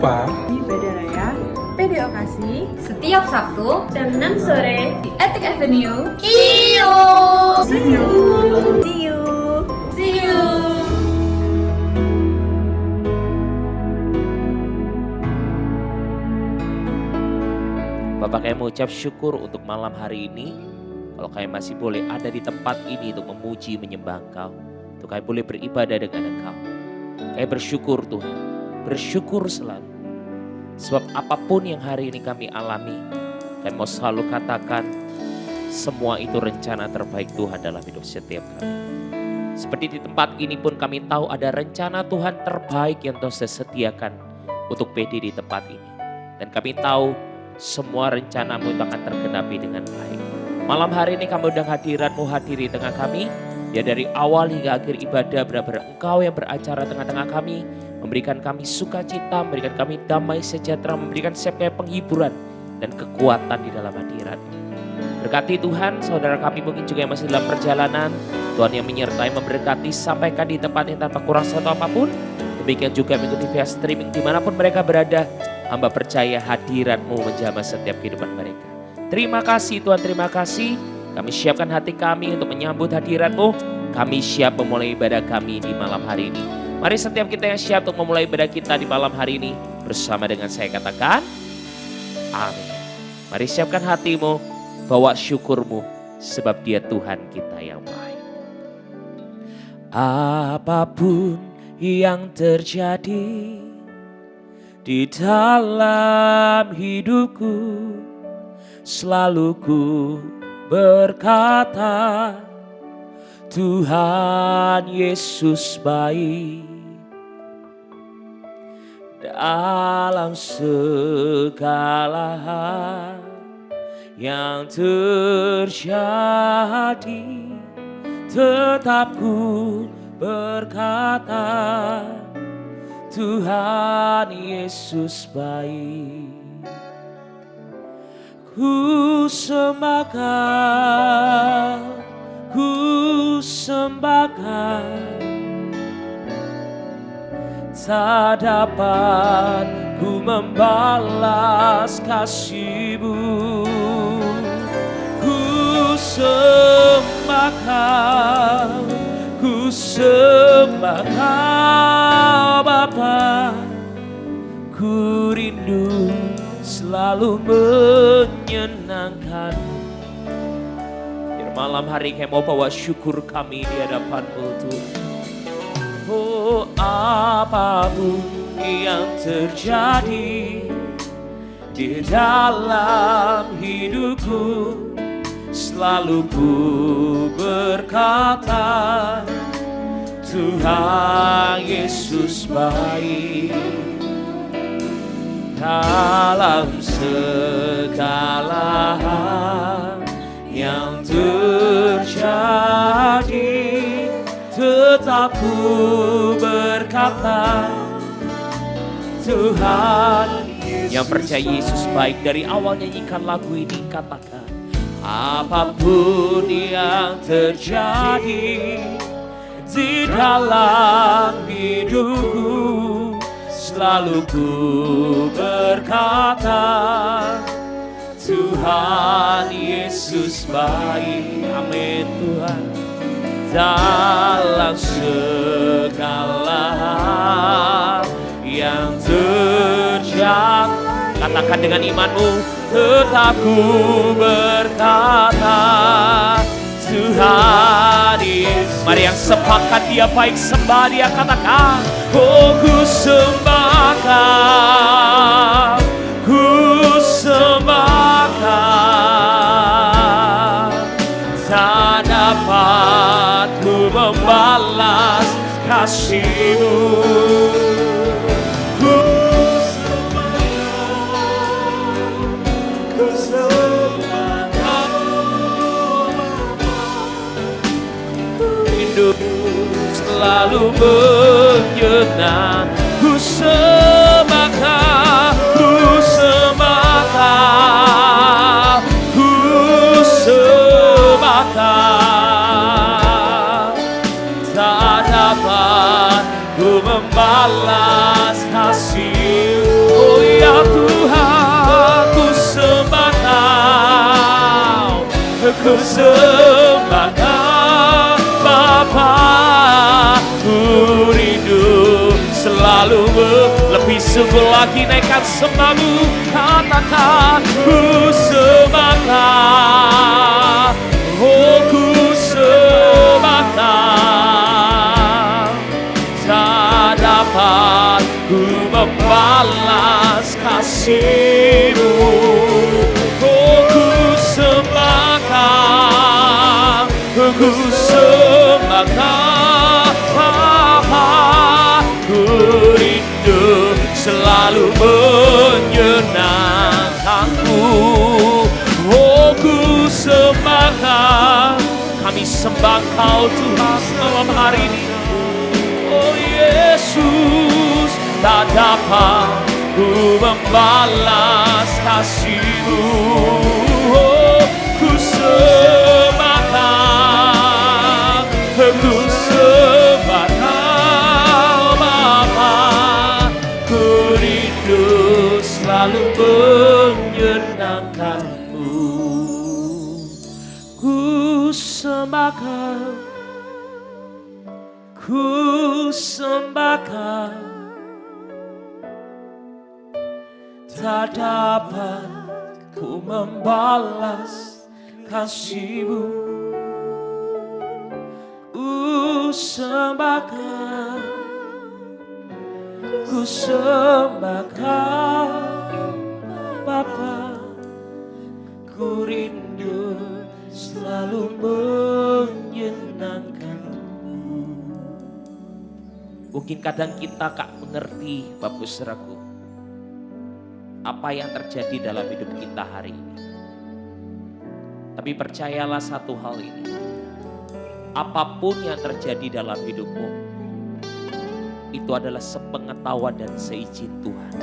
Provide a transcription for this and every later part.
lupa Ibadah Raya PDO Kasih Setiap Sabtu jam 6 sore di Ethic Avenue. See you. Bapak kami mengucap syukur untuk malam hari ini. Kalau kami masih boleh ada di tempat ini untuk memuji, menyembah Engkau. Untuk kami boleh beribadah dengan Engkau. Kami bersyukur Tuhan. Bersyukur selalu. Sebab apapun yang hari ini kami alami, kami mau selalu katakan semua itu rencana terbaik Tuhan dalam hidup setiap kami. Seperti di tempat ini pun kami tahu ada rencana Tuhan terbaik yang Tuhan sediakan untuk PD di tempat ini. Dan kami tahu semua rencanamu itu akan tergenapi dengan baik. Malam hari ini kami undang hadiratmu hadiri tengah kami. Ya dari awal hingga akhir ibadah benar-benar Engkau yang beracara tengah-tengah kami. Memberikan kami sukacita, memberikan kami damai sejahtera, memberikan setiap kami penghiburan dan kekuatan di dalam hadirat. Berkati Tuhan, saudara kami mungkin juga yang masih dalam perjalanan. Tuhan yang menyertai, memberkati, sampaikan di tempat yang tanpa kurang satu apapun. Demikian juga mengikuti via streaming dimanapun mereka berada. Hamba percaya hadirat-Mu menjamah setiap kehidupan mereka. Terima kasih Tuhan, terima kasih. Kami siapkan hati kami untuk menyambut hadirat-Mu. Kami siap memulai ibadah kami di malam hari ini. Mari setiap kita yang siap untuk memulai ibadah kita di malam hari ini. Bersama dengan saya katakan, amin. Mari siapkan hatimu, bawa syukurmu. Sebab Dia Tuhan kita yang baik. Apapun yang terjadi di dalam hidupku, selalu ku berkata, Tuhan Yesus baik. Dalam segala hal yang terjadi, tetap ku berkata, Tuhan Yesus baik. Ku sembahkan, ku sembahkan, tak dapat ku membalas kasih-Mu. Ku sembahkan, ku sembahkan Bapa. Ku rindu selalu menyenangkan. Biar malam hari kami mau bawa syukur kami di hadapan-Mu Tuhan. Oh, apapun yang terjadi di dalam hidupku, selalu ku berkata, Tuhan Yesus baik. Dalam segala hal yang terjadi, tetap ku berkata, Tuhan. Yang percaya Yesus baik dari awal nyanyikan lagu ini, katakan, apapun yang terjadi di dalam hidupku, selalu ku berkata, Tuhan Yesus baik. Amin Tuhan. Dalam segala hal yang terjadi, katakan dengan imanmu, tetap ku berkata, Tuhan Yesus. Mari yang sepakat Dia baik, sembah Dia, katakan, oh ku sembahkan, ku sembahkan, tak dapat ku membalas kasih-Mu. Ku sembahkan, rindu selalu menyenang. Ku sembahkan, ku sembahkan, ku sembahkan, tak dapat ku membalas kasih. ku sembah Kau Bapa. Ku rindu selalu lebih sungguh lagi naikkan sembahmu. Katakan ku sembah Kau, oh ku sembah Kau. Tak dapat ku membalas kasih-Mu. Oh ku sembah Kau, ku sembah Kau Bapa. Ku rindu selalu menyenangkanku. Oh ku sembah Kau, kami sembah Kau Tuhan malam hari ini. Oh Yesus, tak dapat ku membalas kasih-Mu. Oh ku sembah Kau, ku sembah Kau Bapa. Ku rindu selalu menyenangkan-Mu. Ku sembah Kau, ku sembah Kau. Tak dapat ku membalas kasih-Mu. Ku sembah Kau, ku sembah Kau Bapa. Ku rindu selalu menyenangkan-Mu. Mungkin kadang kita gak mengerti Bapak Saudaraku apa yang terjadi dalam hidup kita hari ini. Tapi percayalah satu hal ini, apapun yang terjadi dalam hidupmu, itu adalah sepengetahuan dan seizin Tuhan.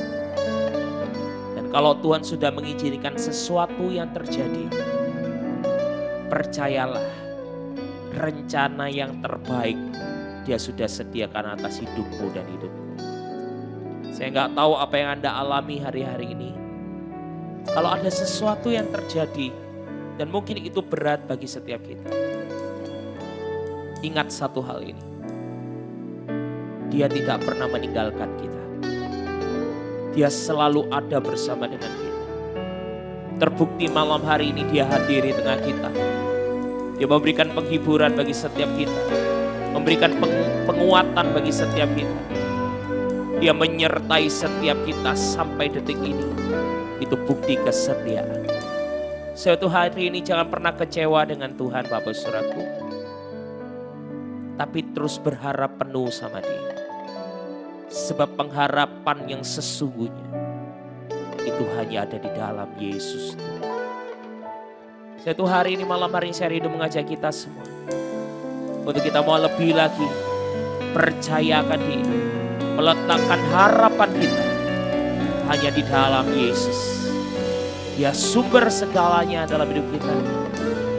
Dan kalau Tuhan sudah mengizinkan sesuatu yang terjadi, percayalah rencana yang terbaik Dia sudah sediakan atas hidupmu dan hidupku. Saya nggak tahu apa yang Anda alami hari-hari ini. Kalau ada sesuatu yang terjadi dan mungkin itu berat bagi setiap kita, ingat satu hal ini. Dia tidak pernah meninggalkan kita. Dia selalu ada bersama dengan kita. Terbukti malam hari ini Dia hadir di tengah kita. Dia memberikan penghiburan bagi setiap kita. Memberikan penguatan bagi setiap kita. Dia menyertai setiap kita sampai detik ini. Itu bukti kesetiaan. Suatu hari ini jangan pernah kecewa dengan Tuhan Bapak Saudaraku. Tapi terus berharap penuh sama Dia. Sebab pengharapan yang sesungguhnya itu hanya ada di dalam Yesus Tuhan. Suatu hari ini malam hari ini saya rindu mengajak kita semua. Untuk kita mau lebih lagi percayakan diri. Meletakkan harapan kita hanya di dalam Yesus. Dia sumber segalanya dalam hidup kita.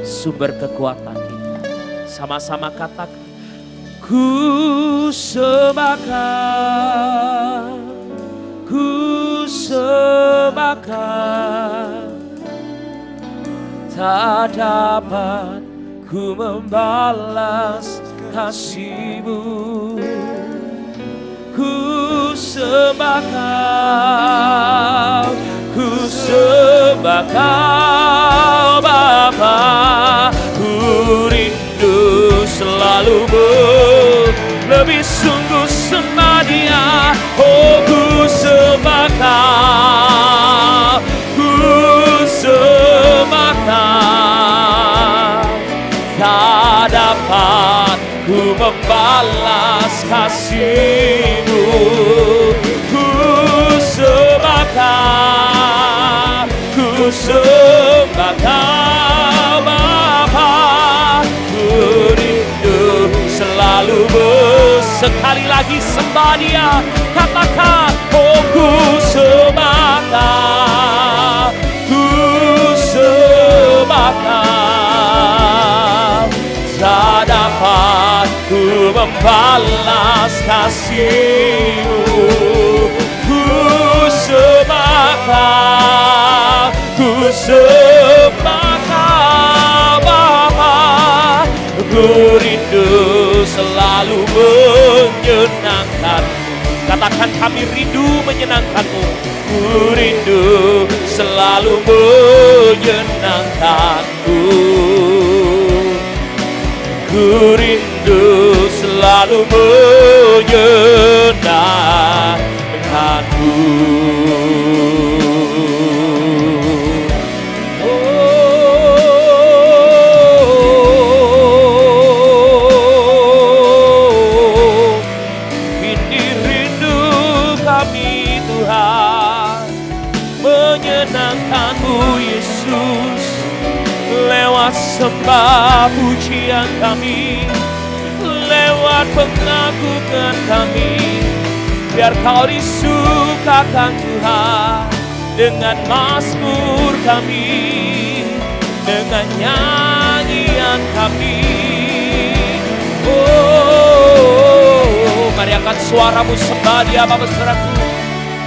Sumber kekuatan kita. Sama-sama katakan. Ku sembah Kau, ku sembah Kau. Tak dapat ku membalas kasih-Mu. Ku sembah Kau, ku sembah Kau Bapa. Ku rindu selalu lebih sungguh sembah Dia. Oh ku sembah Kau, ku sembah Kau. Tak dapat ku membalas kasih-Mu. Ku sembah Kau, ku sembah Kau Bapa. Ku rindu selalu sekali lagi sembah Dia. Katakan, oh ku sembah Kau, ku sembah Kau. Tak dapat ku membalas kasih-Mu. Ku sembah Kau, ku sembah Kau Katakan kami rindu menyenangkan-Mu. Ku rindu selalu menyenangkan-Mu. Ku rindu selalu menyenangkan-Mu. Ini rindu kami Tuhan, menyenangkan-Mu Yesus. Lewat sembah pujian kami, lewat pengagungan kami, biar Kau disukakan Tuhan. Dengan mazmur kami, dengan nyanyian kami. Oh, mari angkat suaramu sembah Dia Bapa saudaraku.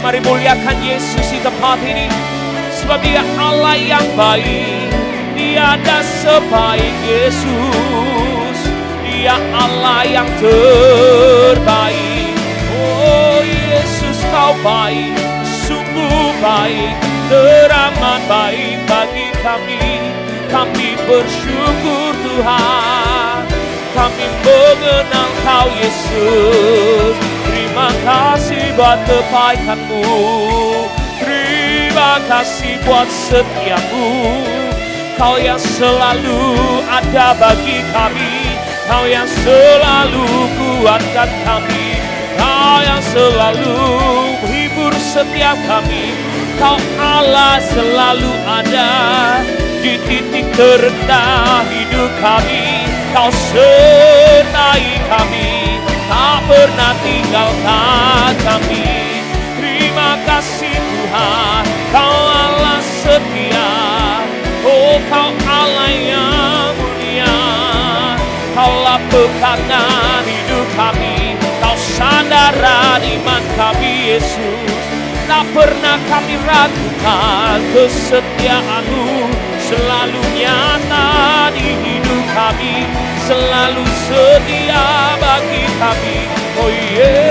Mari muliakan Yesus di tempat ini, sebab Dia Allah yang baik. Tiada sebaik Yesus, Dia Allah yang terbaik. Oh Yesus, Kau baik, sungguh baik, teramat baik bagi kami. Kami bersyukur Tuhan, kami mengenal Kau Yesus. Terima kasih buat kebaikan-Mu, terima kasih buat setia-Mu. Kau yang selalu ada bagi kami, Kau yang selalu kuatkan kami, Kau yang selalu menghibur setiap kami. Kau Allah selalu ada di titik terendah hidup kami. Kau sertai kami, tak pernah tinggalkan kami. Terima kasih Tuhan, Kau Allah setia. Oh Kau Allah yang mulia, Kaulah pegangan hidup kami, Kau sandaran iman kami Yesus. Tak pernah kami ragukan kesetiaan-Mu, selalu nyata di hidup kami, selalu setia bagi kami. Oh Yesus,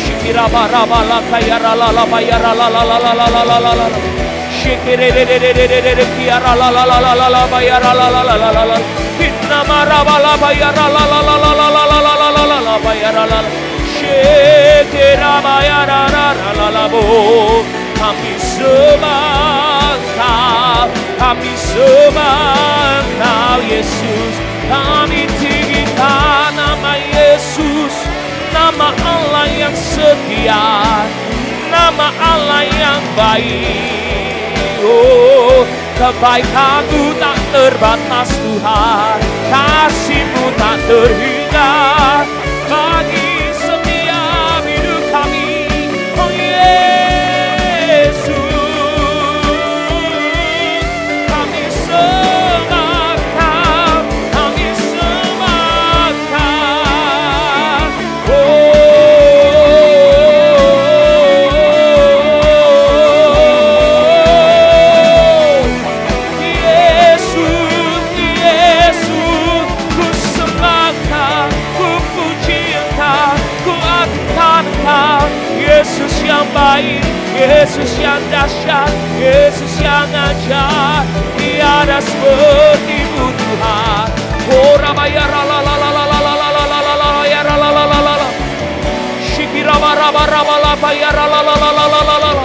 Shikirabarabalala kayaralala bayaralala, Shikirererererere kiaralala bayaralala, Hinamarabala bayaralala bayaralala, Shikirabayaralala bo. Kami sembah Kau, kami sembah Kau Yesus. Kami tinggikan nama Yesus, nama Allah yang setia, nama Allah yang baik. Oh, kebaikan-Mu tak terbatas Tuhan, kasih-Mu tak terhingga bagi setiap hidup kami. Oh Yesus, kami sembah Kau, kami sembah Kau. Yesus, Yesus, ku sembah Kau, ku puji Engkau, ku agungkan Engkau. Yesus yang baik, Yesus yang dahsyat, Yesus yang ajaib, tiada seperti-Mu Tuhan. Oh rabayaralalalalalalalalalala ya ralalala, shikirabarabarabalapa ya ralalalalalala,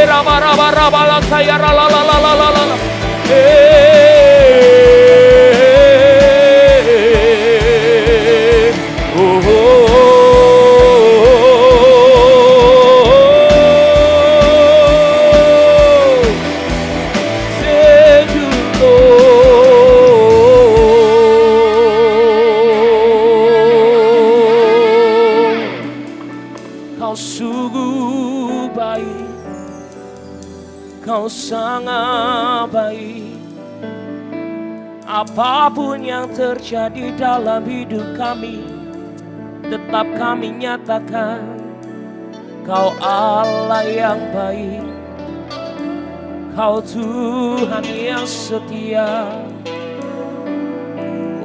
rabarabarabalaka ya ralalalalalala, Kau sungguh baik, Kau sangat baik. Apapun yang terjadi dalam hidup kami, tetap kami nyatakan Kau Allah yang baik, Kau Tuhan yang setia.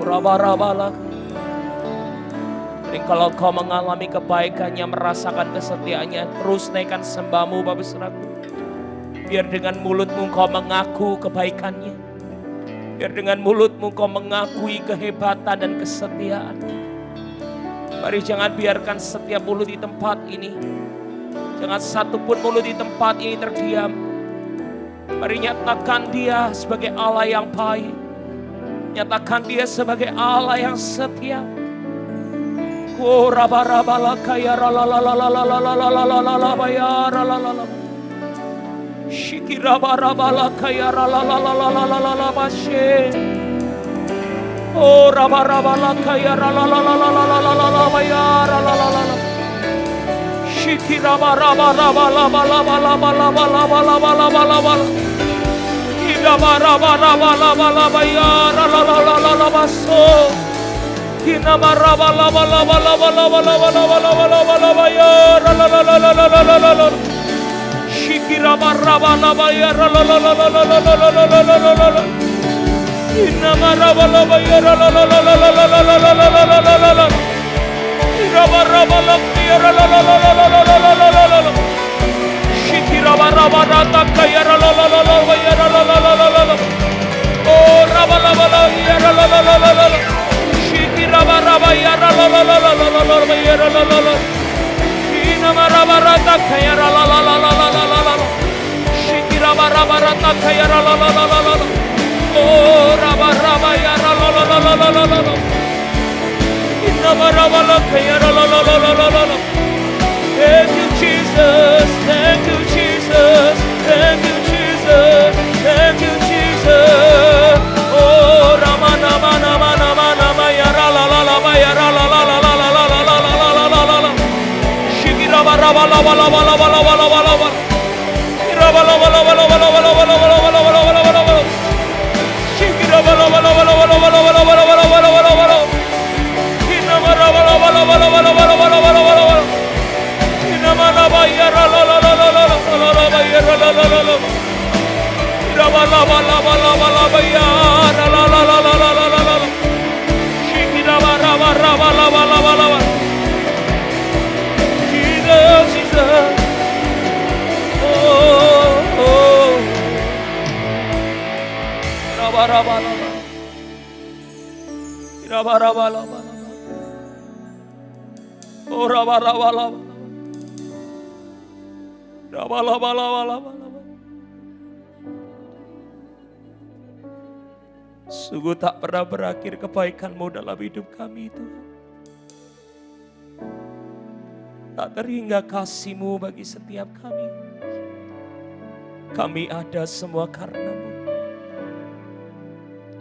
Rabarabala Dan kalau kau mengalami kebaikannya, merasakan kesetiaannya, terus naikkan sembahmu Bapak Saudaraku. Biar dengan mulutmu kau mengaku kebaikannya. Biar dengan mulutmu kau mengakui kehebatan dan kesetiaan. Mari jangan biarkan setiap mulut di tempat ini, jangan satupun mulut di tempat ini terdiam. Mari nyatakan Dia sebagai Allah yang baik. Nyatakan Dia sebagai Allah yang setia. Oh raba-raba kaya ralalalalalalalalalalalalala ya ralalala. Shikiraba-raba kaya ralalalalalalalalalala she. Oh raba-raba kaya ralalalalalalalalalala ya ralalala. Shikiraba-raba-raba-laba-laba-laba-laba-laba-laba-laba-laba. Idaba-raba-raba-laba-laba ya ralalalalalalala so. Kinamaraba-laba-laba-laba-laba-laba-laba-laba-laba-laba ya ralalalalalalala. Shikiraba-raba-laba ya ralalalalalalala. Kinamaraba-laba ya ralalalalalalala. Iraba-raba-laba ya ralalalalalalala. Shikiraba-raba-raba ya ralalalala ya ralalalala. Oh raba-laba ya ralalalala. Raba-raba ya ralalalalalalala ya ralalalala. Inamaraba-rata kaya ralalalalalalala. Shikiraba-raba-rata kaya ralalalala. Oh raba-raba ya ralalalalalalala. Inamaraba kaya ralalalalalalala. Thank you Jesus, thank you Jesus, thank you Jesus, thank you Jesus. Oh Rama-nama-nama-nama-nama ya ralalalaba ya ralalalalalalalalalala. Shikiraba-raba-laba-laba-laba-laba-laba-laba. Iraba-laba-laba-laba-laba-laba-laba-laba-laba. Shikiraba-laba-laba-laba-laba-laba-laba-laba. Inama-raba-laba-laba-laba-laba-laba-laba. Inama-laba ya ralalalalalalala ya ralalalala. Iraba-laba-laba-laba-laba ya ralalalalalalala. Shikiraba-raba-raba-laba-laba-laba. Jesus, Jesus. Oh, oh. Raba-raba-laba. Iraba-raba-laba. Oh, raba-raba-laba. Raba-laba-laba-laba. Sungguh tak pernah berakhir kebaikan-Mu dalam hidup kami Tuhan. Tak terhingga kasih-Mu bagi setiap kami. Kami ada semua karena-Mu.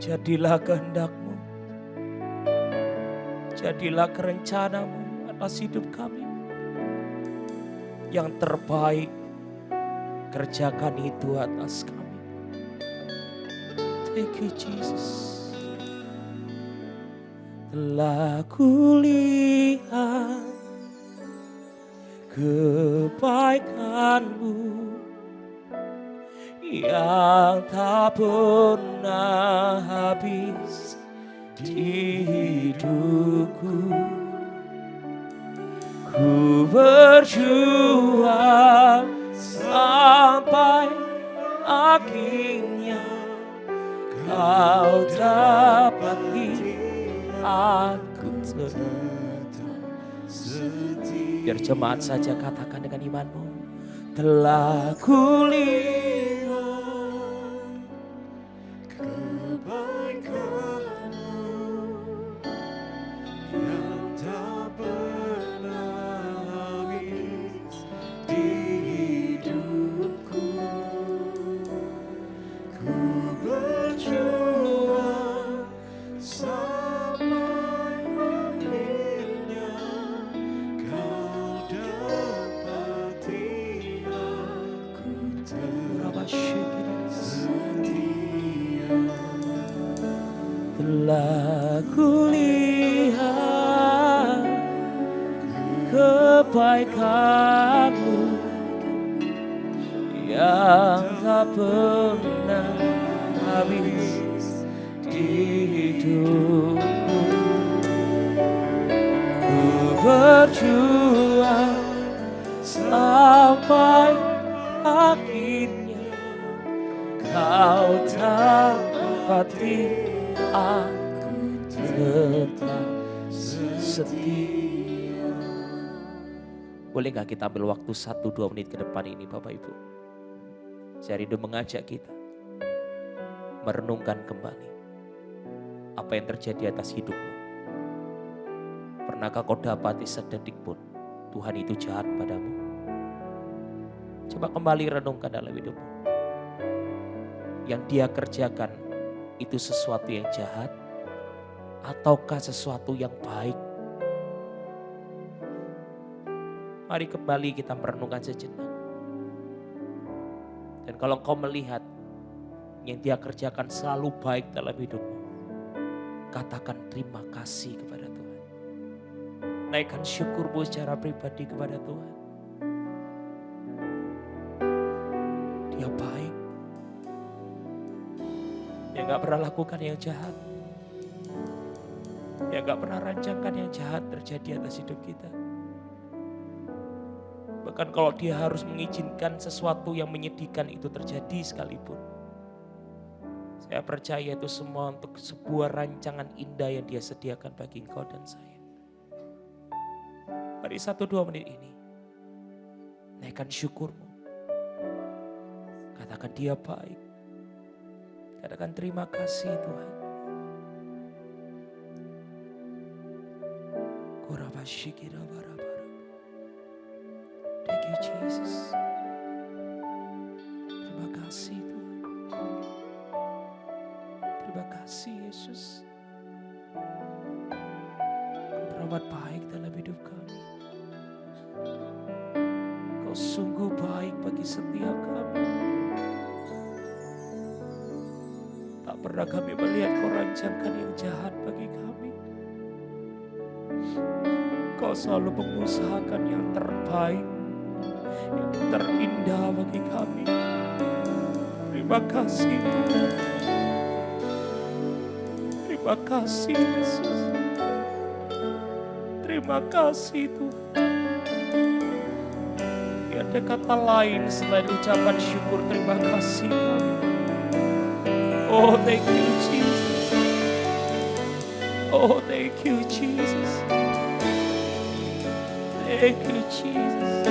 Jadilah kehendak-Mu. Jadilah kerencana-Mu atas hidup kami. Yang terbaik, kerjakan itu atas kami. Thank you Jesus. Telah kulihat kebaikan-Mu yang tak pernah habis di hidupku. Ku berjuang sampai akhirnya Kau dapati aku tetap setia. Biar jemaat saja katakan dengan imanmu. Telah kulihat kebaikan-Mu yang tak pernah habis di hidupku. Ku berjuang sampai akhirnya Kau dapati aku tetap setia. Telah kulihat kebaikan-Mu yang tak pernah habis di hidupku. Ku berjuang sampai akhirnya. Kau dapati aku tetap setia. Boleh gak kita ambil waktu 1-2 menit ke depan ini Bapak Ibu? Saya rindu mengajak kita merenungkan kembali apa yang terjadi atas hidupmu. Pernahkah kau dapati sedetik pun Tuhan itu jahat padamu? Coba kembali renungkan dalam hidupmu. Yang Dia kerjakan itu sesuatu yang jahat ataukah sesuatu yang baik? Mari kembali kita merenungkan sejenak. Dan kalau kau melihat yang Dia kerjakan selalu baik dalam hidupmu, katakan terima kasih kepada Tuhan. Naikkan syukurmu secara pribadi kepada Tuhan. Dia baik. Dia gak pernah lakukan yang jahat. Dia gak pernah rancangkan yang jahat terjadi atas hidup kita. Bahkan kalau Dia harus mengizinkan sesuatu yang menyedihkan itu terjadi sekalipun, saya percaya itu semua untuk sebuah rancangan indah yang Dia sediakan bagi engkau dan saya. Mari 1-2 menit ini, naikkan syukurmu. Katakan Dia baik. Katakan terima kasih Tuhan. Thank you Jesus. Terima kasih Tuhan. Terima kasih Yesus. Kau teramat baik dalam hidup kami. Kau sungguh baik bagi setiap kami. Tak pernah kami melihat Kau rancangkan yang jahat bagi kami. Kau selalu mengusahakan yang terbaik, yang terindah bagi kami. Terima kasih Tuhan. Terima kasih Yesus. Terima kasih Tuhan. Tidak ada kata lain selain ucapan syukur terima kasih kami. Oh thank you Jesus. Oh thank you Jesus. Thank you Jesus.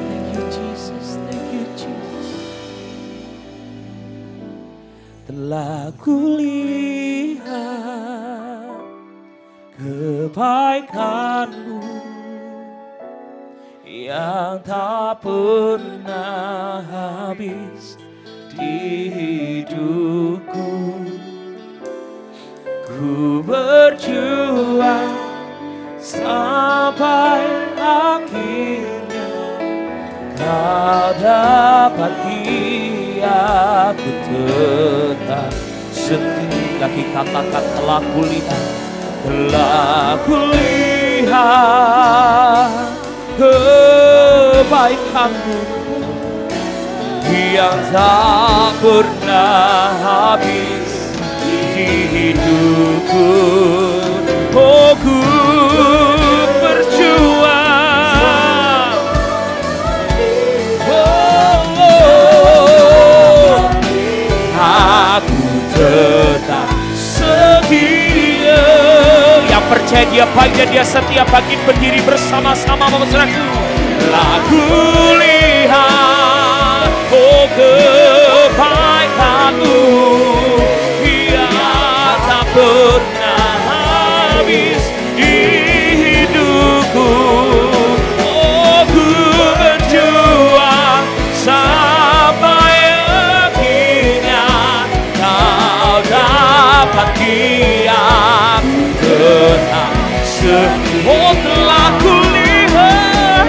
Thank you Jesus. Thank you Jesus. Telah kulihat kebaikan-Mu yang tak pernah habis di hidupku. Ku berjuang sampai akhirnya Kau dapati aku tetap setia. Lagi katakan telah kulihat kebaikan-Mu yang tak pernah habis di hidupku. Oh ku berjuang, aku tetap setia. Yang percaya Dia baik dan Dia setia, bangkit berdiri bersama-sama saudaraku. Lagu lihat oh kebaikan-Mu yang tak pernah habis di hidupku. Oh ku berjuang sampai akhirnya Kau dapati aku tetap setia. Telah kulihat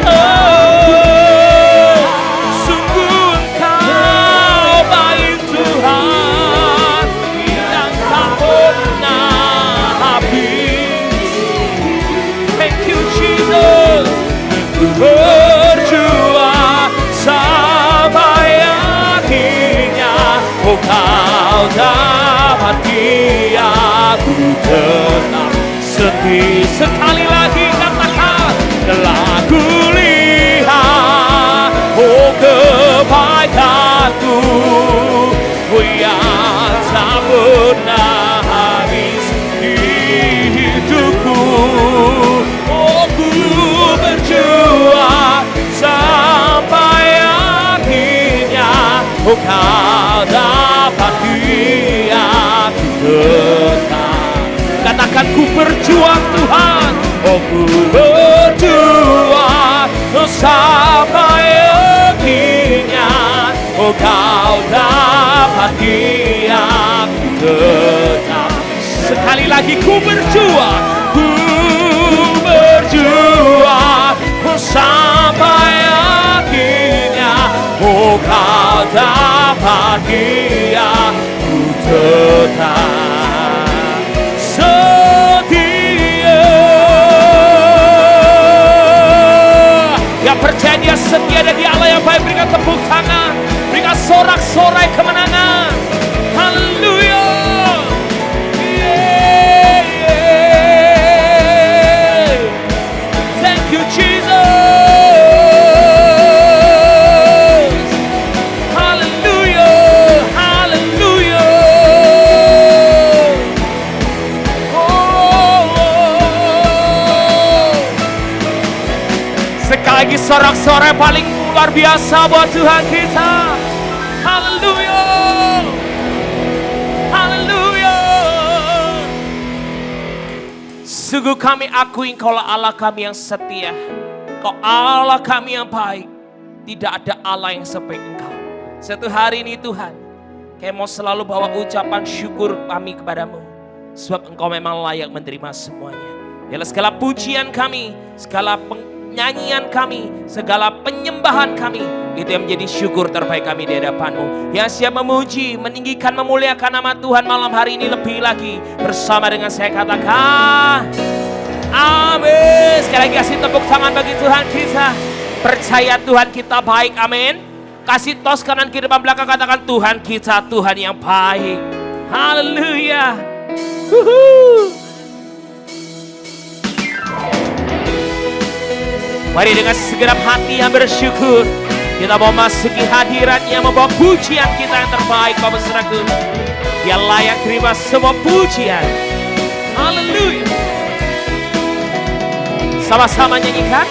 sungguh Engkau baik Tuhan yang tak pernah habis. Thank you Jesus. Berjuang sampai akhirnya oh Kau dapati aku tetap Sekali lagi katakan, telah kulihat oh kebaikanmu yang tak pernah habis di hidupku. Oh ku berjuang sampai akhirnya, oh kau dapati aku tetap. Katakan ku berjuang Tuhan, oh ku berjuang sampai akhirnya, oh kau dapati aku tetap. Sekali lagi ku berjuang sampai akhirnya, oh kau dapati aku tetap setia. Yang percaya dia setia dan dia Allah yang baik, berikan tepuk tangan, berikan sorak-sorai kemenangan. Haleluya. Thank you Jesus. Haleluya, haleluya. Sekali lagi sorak-sorai paling luar biasa buat Tuhan kita. Haleluya, haleluya. Sungguh kami akui Engkaulah Allah kami yang setia. Kau Allah kami yang baik. Tidak ada Allah yang seperti Engkau. Satu hari ini Tuhan, kami mau selalu bawa ucapan syukur kami kepadamu. Sebab Engkau memang layak menerima semuanya. Biarlah segala pujian kami, segala nyanyian kami, segala penyembahan kami, itu yang menjadi syukur terbaik kami di hadapan-Mu. Yang siap memuji, meninggikan, memuliakan nama Tuhan malam hari ini lebih lagi. Bersama dengan saya katakan, amin. Sekali lagi kasih tepuk tangan bagi Tuhan kita. Percaya Tuhan kita baik, amin. Kasih tos kanan kiri depan belakang, katakan Tuhan kita Tuhan yang baik. Haleluya. Mari dengan segenap hati yang bersyukur, kita mau masuki hadiratnya, membawa pujian kita yang terbaik, Bapak Saudaraku. Dia layak terima semua pujian. Haleluya. Sama-sama nyanyikan.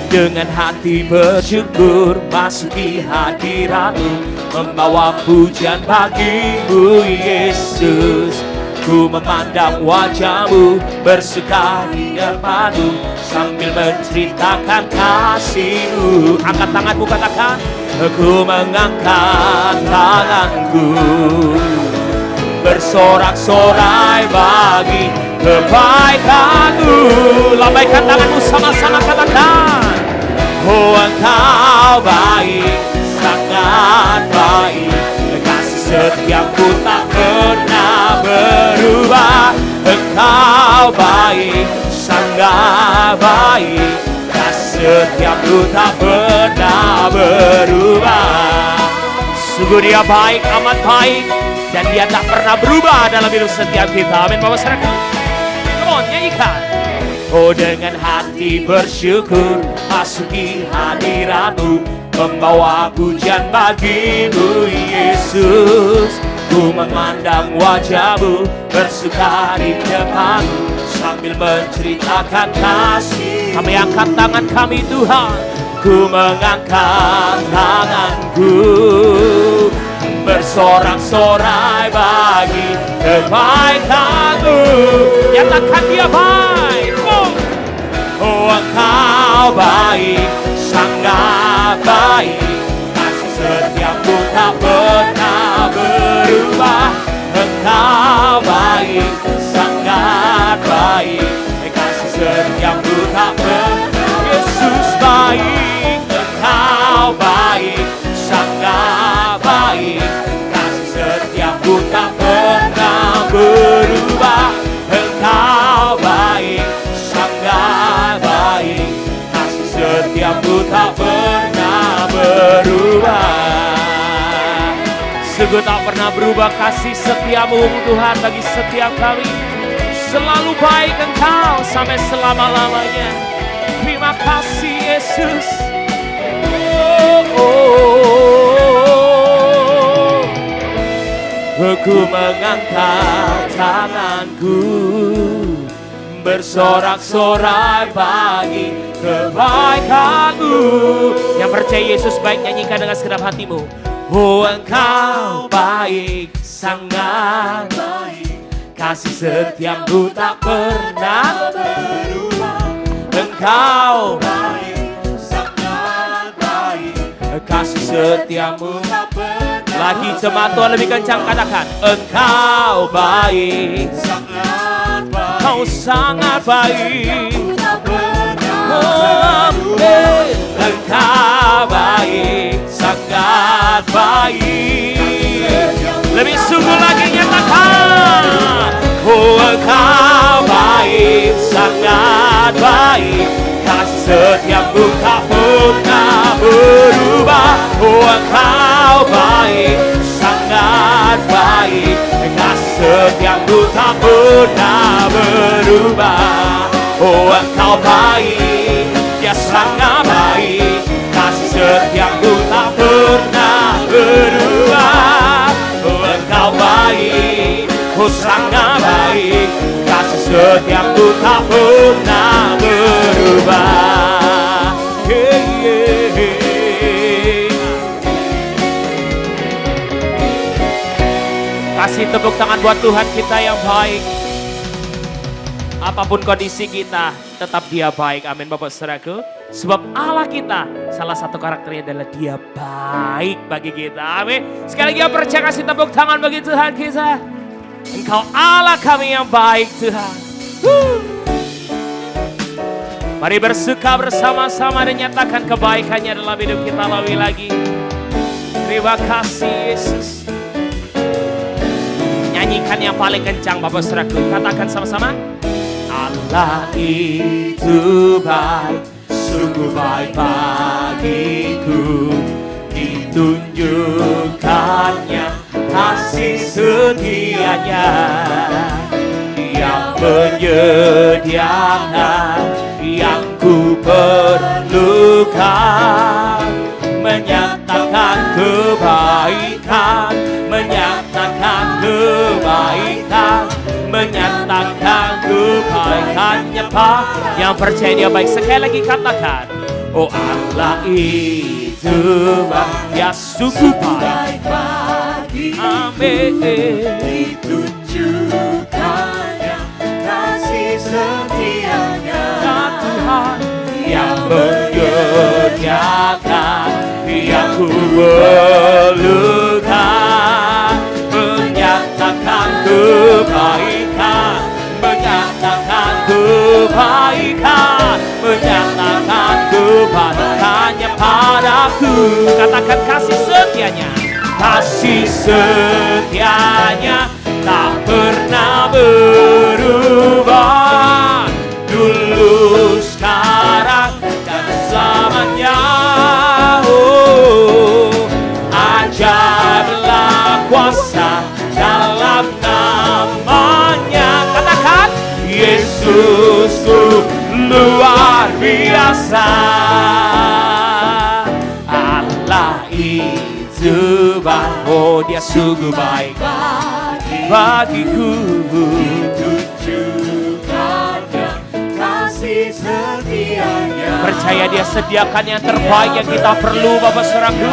Dengan hati bersyukur masuki hadirat-Mu, membawa pujian bagi-Mu Yesus. Ku memandang wajah-Mu, bersuka di depan-Mu, sambil menceritakan kasih-Mu. Angkat tanganmu, katakan, aku mengangkat tanganku, bersorak-sorai bagi kebaikan-Mu. Lambaikan tanganmu sama-sama, katakan, oh Engkau baik, sangat baik, kasih setiamu tak pernah berubah. Engkau baik, sangat baik, kasih setiamu tak pernah berubah. Sungguh Dia baik, amat baik, dan Dia tak pernah berubah dalam hidup setiap kita. Amin, Bapak Saudara. Come on, nyanyikan. Oh, dengan hati bersyukur masuki hadirat-Mu, membawa pujian bagi-Mu Yesus. Ku memandang wajah-Mu, bersuka di depan-Mu, sambil menceritakan kasih. Kami angkat tangan kami Tuhan, ku mengangkat tanganku, bersorak-sorai bagi kebaikan-Mu. Nyatakan Dia baik. Oh Engkau baik, sangat baik, kasih setiamu tak pernah berubah. Engkau baik, sangat baik, kasih setiamu tak pernah. Yesus baik, Engkau baik, sangat baik, kasih setiamu tak pernah berubah. Engkau baik, sangat baik, kasih setiamu tak pernah berubah. Sungguh tak pernah berubah kasih setiamu Tuhan bagi setiap kami. Selalu baik Engkau sampai selama-lamanya. Terima kasih Yesus. Aku mengangkat tanganku, bersorak-sorai bagi kebaikan-Mu. Yang percaya Yesus baik, nyanyikan dengan segenap hatimu. Oh, Engkau baik, sangat baik, kasih setiamu tak pernah berubah. Engkau baik, sangat baik, kasih setiamu tak pernah. Lagi jemaat Tuhan lebih kencang katakan. Engkau baik, sangat baik, Kau sangat baik, tak pernah berubah. Engkau baik, sangat baik. Lebih sungguh lagi nyatakan. Oh, Engkau baik, sangat baik, kasih setiamu tak pernah berubah. Oh, Engkau baik, sangat baik, kasih setiamu tak pernah berubah. Oh, Engkau baik, Dia sangat baik, kasih setiamu tak pernah berubah. Oh, Engkau baik, oh sangat baik, kasih setiamu tak pernah berubah. Hey, hey, hey. Kasih tepuk tangan buat Tuhan kita yang baik. Apapun kondisi kita, tetap Dia baik. Amin Bapak Saudaraku. Sebab Allah kita, salah satu karakternya adalah Dia baik bagi kita. Amin. Sekali lagi yang percaya, kasih tepuk tangan bagi Tuhan kita. Engkau Allah kami yang baik Tuhan. Mari bersuka bersama-sama dan nyatakan kebaikannya dalam hidup kita lebih lagi. Terima kasih Yesus. Nyanyikan yang paling kencang Bapak Saudaraku. Katakan sama-sama. Allah itu baik, sungguh baik bagiku. Ditunjukkannya kasih setianya, Dia menyediakan yang ku perlukan, menyatakan kebaikan, menyatakan kebaikan, menyatakan kebaikannya Pak. Yang percaya Dia baik, sekali lagi katakan. Oh, Allah itu baik, Dia sungguh baik bagi. Amin. Ditunjukkannya kasih setianya, Tuhan yang menyediakan yang ku perlukan, menyatakan kebaikan, menyatakan kebaikan, menyatakan kebaikannya padaku. Katakan kasih setianya, kasih setianya tak pernah berubah. Dulu, sekarang, dan selamanya. Oh, ajarlah kuasa dalam namanya. Katakan, Yesusku luar biasa. Allah itu baik, oh Dia sungguh baik bagiku. Ditunjukkannya kasih setianya, percaya Dia sediakan yang terbaik yang kita perlu Bapak Saudaraku.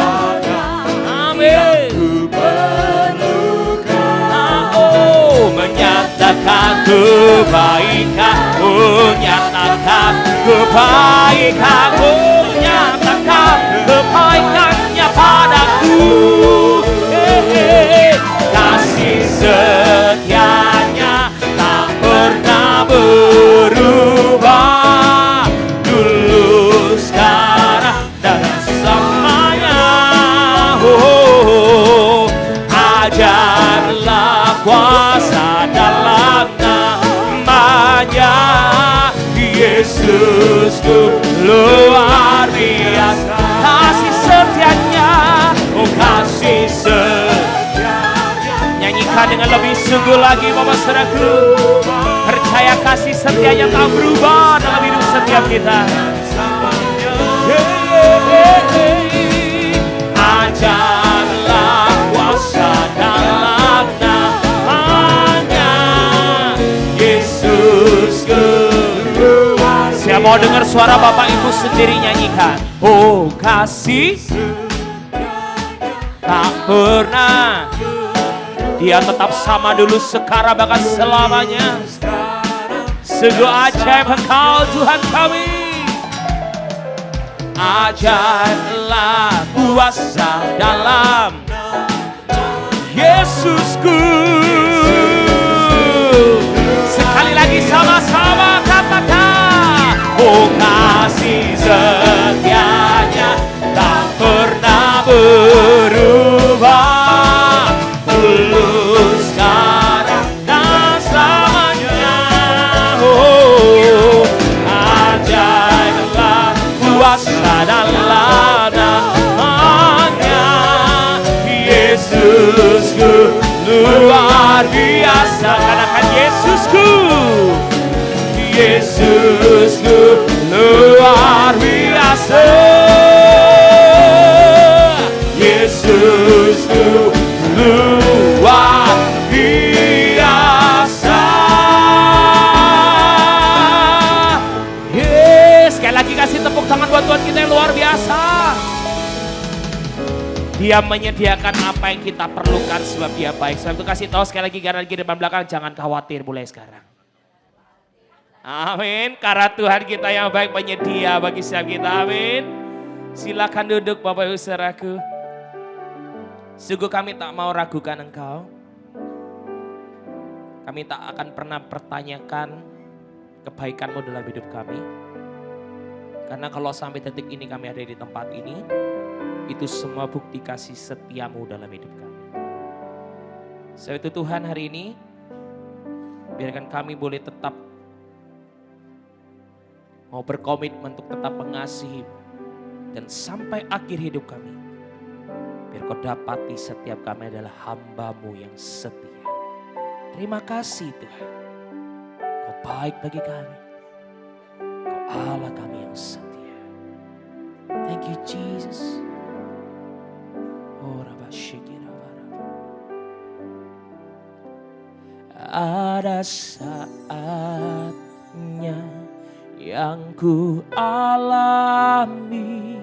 Amin. Oh, menyatakan kebaikan, menyatakan kebaikan, menyatakan kebaikannya padaku. Kasih setianya tak pernah berubah. Dulu, sekarang, dan selamanya. Oh, ajarlah kuasa dalam namanya. Yesusku luar biasa. Kasih setianya, oh kasih setianya. Nyanyikan dengan lebih sungguh lagi Bapak Saudaraku. setianya tak berubah dalam hidup setiap kita. Ajarlah kuasa dalam namanya, Yesus Guru. Saya mau dengar suara Bapak Ibu sendiri nyanyikan. Oh kasih tak pernah, Dia tetap sama dulu, sekarang, bahkan selamanya. Sungguh ajaib Engkau Tuhan kami. Ajaiblah kuasa dalam Yesusku. Sekali lagi sama-sama katakan. Oh kasih setianya tak pernah berubah, dulu sekarang dan selamanya. Oh ajaiblah kuasa dalam namanya, Yesusku luar biasa. Katakan Yesusku, Yesusku luar biasa, Yesusku luar biasa. Sekali lagi kasih tepuk tangan buat Tuhan kita yang luar biasa. Dia menyediakan apa yang kita perlukan sebab Dia baik. Sebab itu kasih tahu sekali lagi kanan kiri depan belakang, jangan khawatir mulai sekarang. Amin. Karena Tuhan kita yang baik penyedia bagi setiap kita. Amin. Silakan duduk Bapak Ibu saudaraku. Sungguh kami tak mau ragukan Engkau. Kami tak akan pernah pertanyakan kebaikan-Mu dalam hidup kami. Karena kalau sampai detik ini kami ada di tempat ini, itu semua bukti kasih setia-Mu dalam hidup kami. Sebab itu Tuhan hari ini, biarkan kami boleh tetap mau berkomitmen untuk tetap mengasihi-Mu. Dan sampai akhir hidup kami, biar Kau dapati setiap kami adalah hamba-Mu yang setia. Terima kasih Tuhan, Kau baik bagi kami. Kau Allah kami yang setia. Thank you Jesus. Oh Rabba Shikira Baraba. Ada saatnya yang ku alami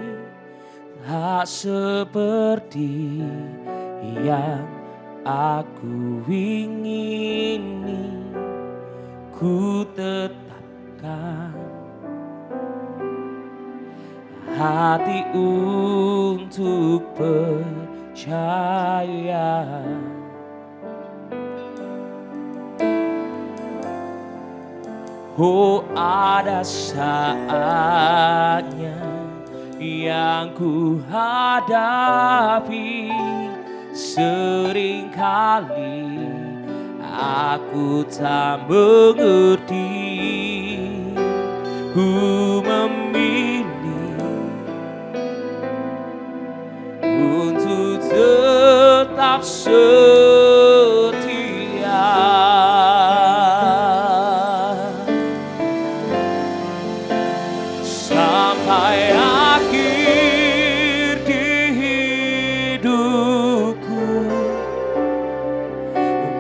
tak seperti yang aku ingini. Ku tetapkan hati untuk percaya. Oh ada saatnya yang ku hadapi, seringkali aku tak mengerti. Ku memilih untuk tetap setia. Sampai akhir di hidupku,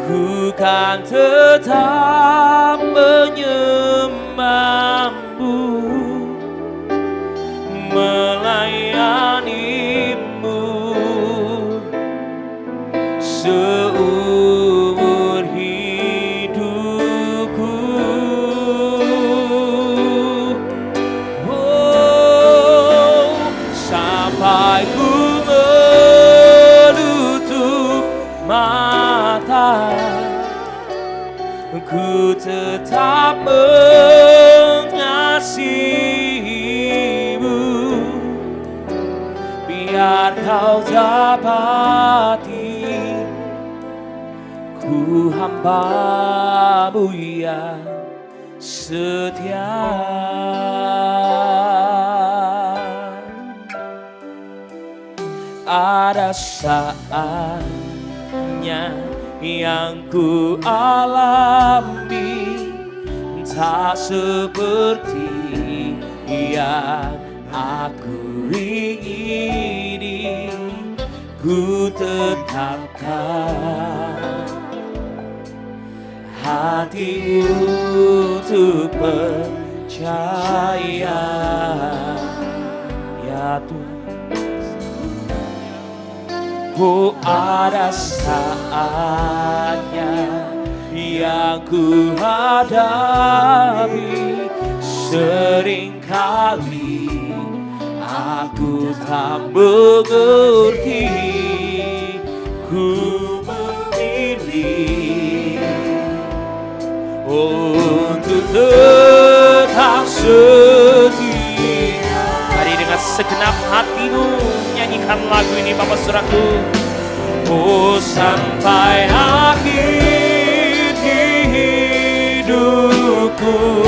ku kan tetap menyembah-Mu, melayani-Mu seumur hidupku. Oh, sampai ku menutup mata, ku tetap mengasihi-Mu, biar Kau dapati ku hamba-Mu yang setia. Ada saatnya yang ku alami tak seperti yang aku ingini, ku tetapkan hati untuk percaya. Ya Tuhan, oh ada saatnya yang ku hadapi, seringkali aku tak mengerti, ku memilih untuk tetap setia. Mari dengan segenap hatimu nyanyikan lagu ini Bapak Saudaraku. Oh sampai akhir hidupku,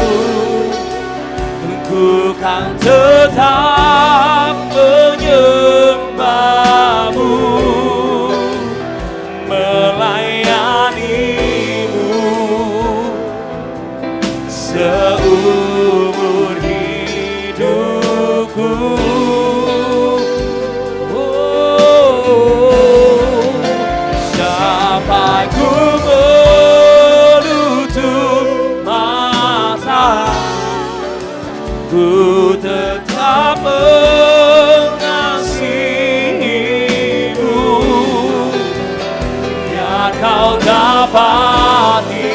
ku kan tetap menyembahmu, melayanimu seumur hidupku. Sampai ku menutup mata, ku tetap mengasihimu. Ya kau dapati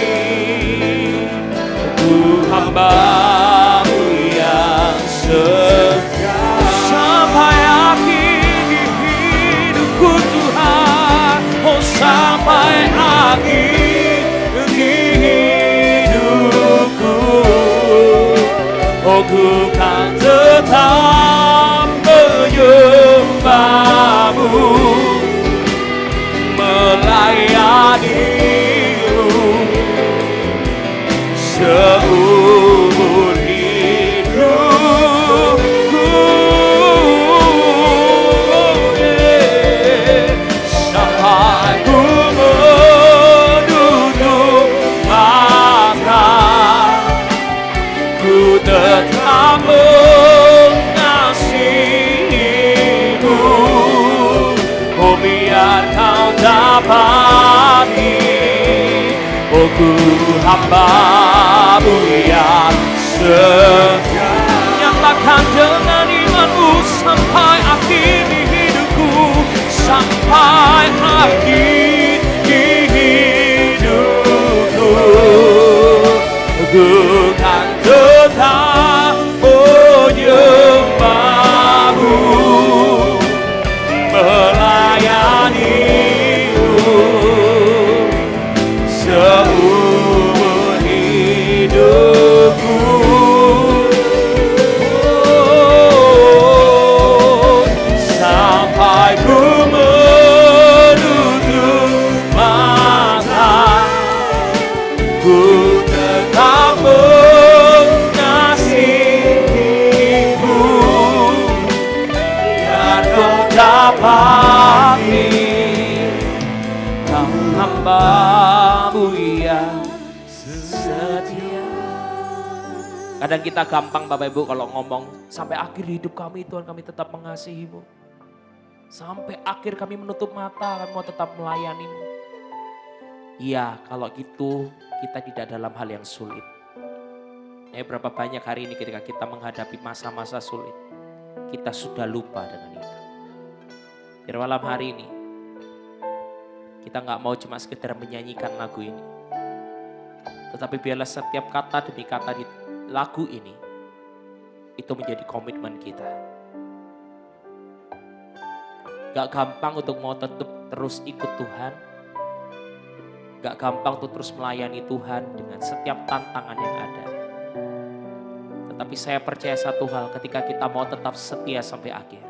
ku hamba-Mu yang setia. Sampai akhir hidupku Tuhan, oh sampai akhir hidupku, oh ku kan tetap menyembahmu, melayanimu seumur hidupku. Sampai ku menutup mata, ku tetap mengasihimu. Oh biar kau dapati, oh ku hamba-Mu yang setia. Nyatakan dengan imanmu sampai akhir hidupku, sampai akhir hidupku, ku kan tetap menyembahmu, melayanimu seumur hidupku. Oh, sampai ku menutup mata, ku tetap mengasihimu. Biar kau dapati kau hamba-Mu yang setia. Kadang kita gampang Bapak Ibu kalau ngomong sampai akhir hidup kami Tuhan kami tetap mengasihi-Mu. Sampai akhir kami menutup mata, kami mau tetap melayani-Mu. Iya, kalau gitu kita tidak dalam hal yang sulit. Berapa banyak hari ini ketika kita menghadapi masa-masa sulit, kita sudah lupa dengan itu. Biar malam hari ini, kita gak mau cuma sekedar menyanyikan lagu ini. Tetapi biarlah setiap kata demi kata di lagu ini, itu menjadi komitmen kita. Gak gampang untuk mau tetap terus ikut Tuhan. Gak gampang untuk terus melayani Tuhan dengan setiap tantangan yang ada. Tetapi saya percaya satu hal, ketika kita mau tetap setia sampai akhir,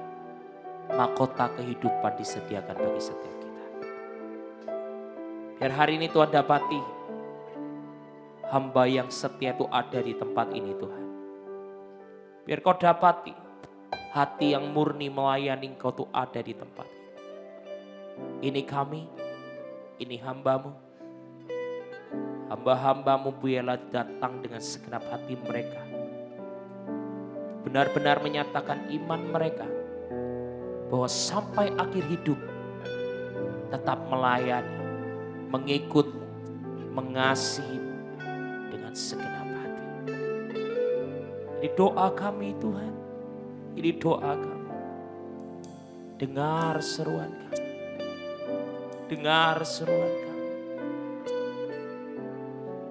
mahkota kehidupan disediakan bagi setiap kita. Biar hari ini Tuhan dapati, hamba yang setia itu ada di tempat ini Tuhan. Biar kau dapati, hati yang murni melayani Engkau itu ada di tempat ini. Ini kami, ini hamba-Mu. hamba-hambamu biarlah datang dengan segenap hati mereka. Benar-benar menyatakan iman mereka bahwa sampai akhir hidup tetap melayani, mengikut, mengasihi dengan segenap hati. Ini doa kami Tuhan, ini doa kami. Dengar seruan kami, dengar seruan kami.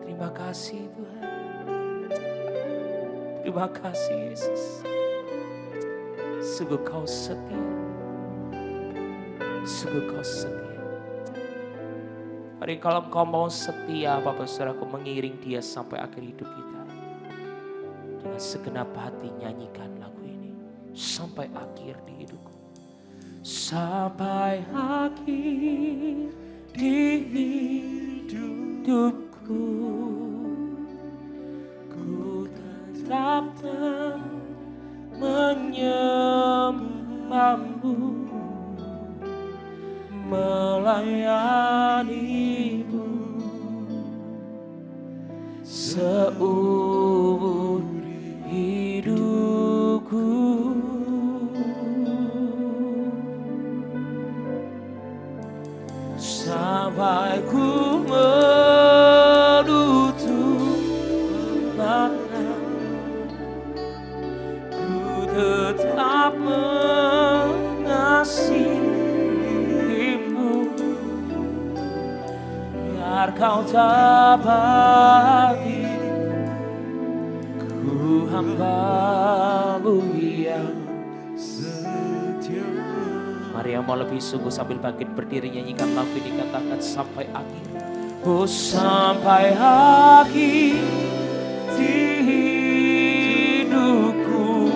Terima kasih Tuhan, terima kasih Yesus. Sungguh kau setia, sungguh kau setia. Mari kalau engkau mau setia Bapak Saudaraku, mengiring dia sampai akhir hidup kita. Dengan segenap hati nyanyikan lagu ini sampai akhir di hidupku. Sampai akhir di hidupku, ku tetap menyembahmu, melayanimu seumur hidupku. Sampai ku menutup mata, ku tetap mengasihimu, biar kau dapati ku hamba-Mu yang setia. Mari yang mau lebih sungguh sambil bangkit berdiri nyanyikan lagu ini, katakan sampai akhir. Oh sampai akhir di hidupku,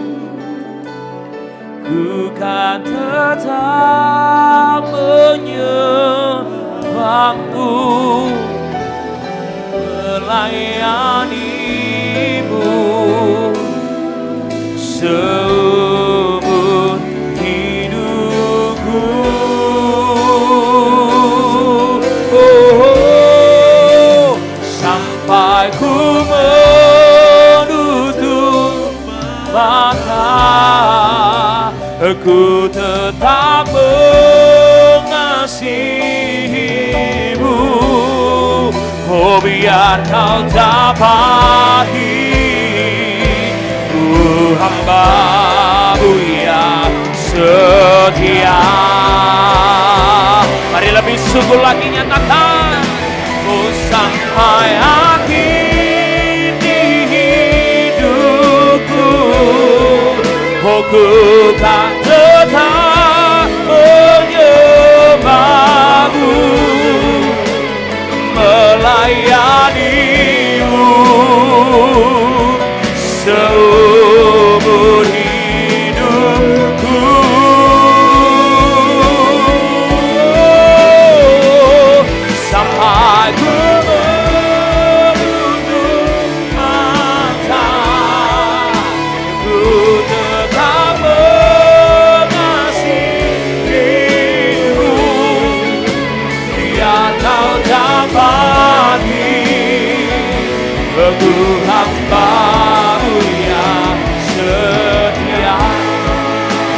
ku kan tetap menyembahmu, melayanimu seumur hidupku. Oh, sampai ku menutup mata, ku tetap mengasihimu. Oh biar kau dapati ku hamba-Mu yang setia. Mari lebih sungguh lagi nyatakan. Oh sampai akhir di hidupku, oh ku kan tetap menyembahmu, melayanimu seumur hidupku. Sampai ku menutup mata, ku tetap mengasihimu, biar kau dapati aku hamba-Mu yang setia.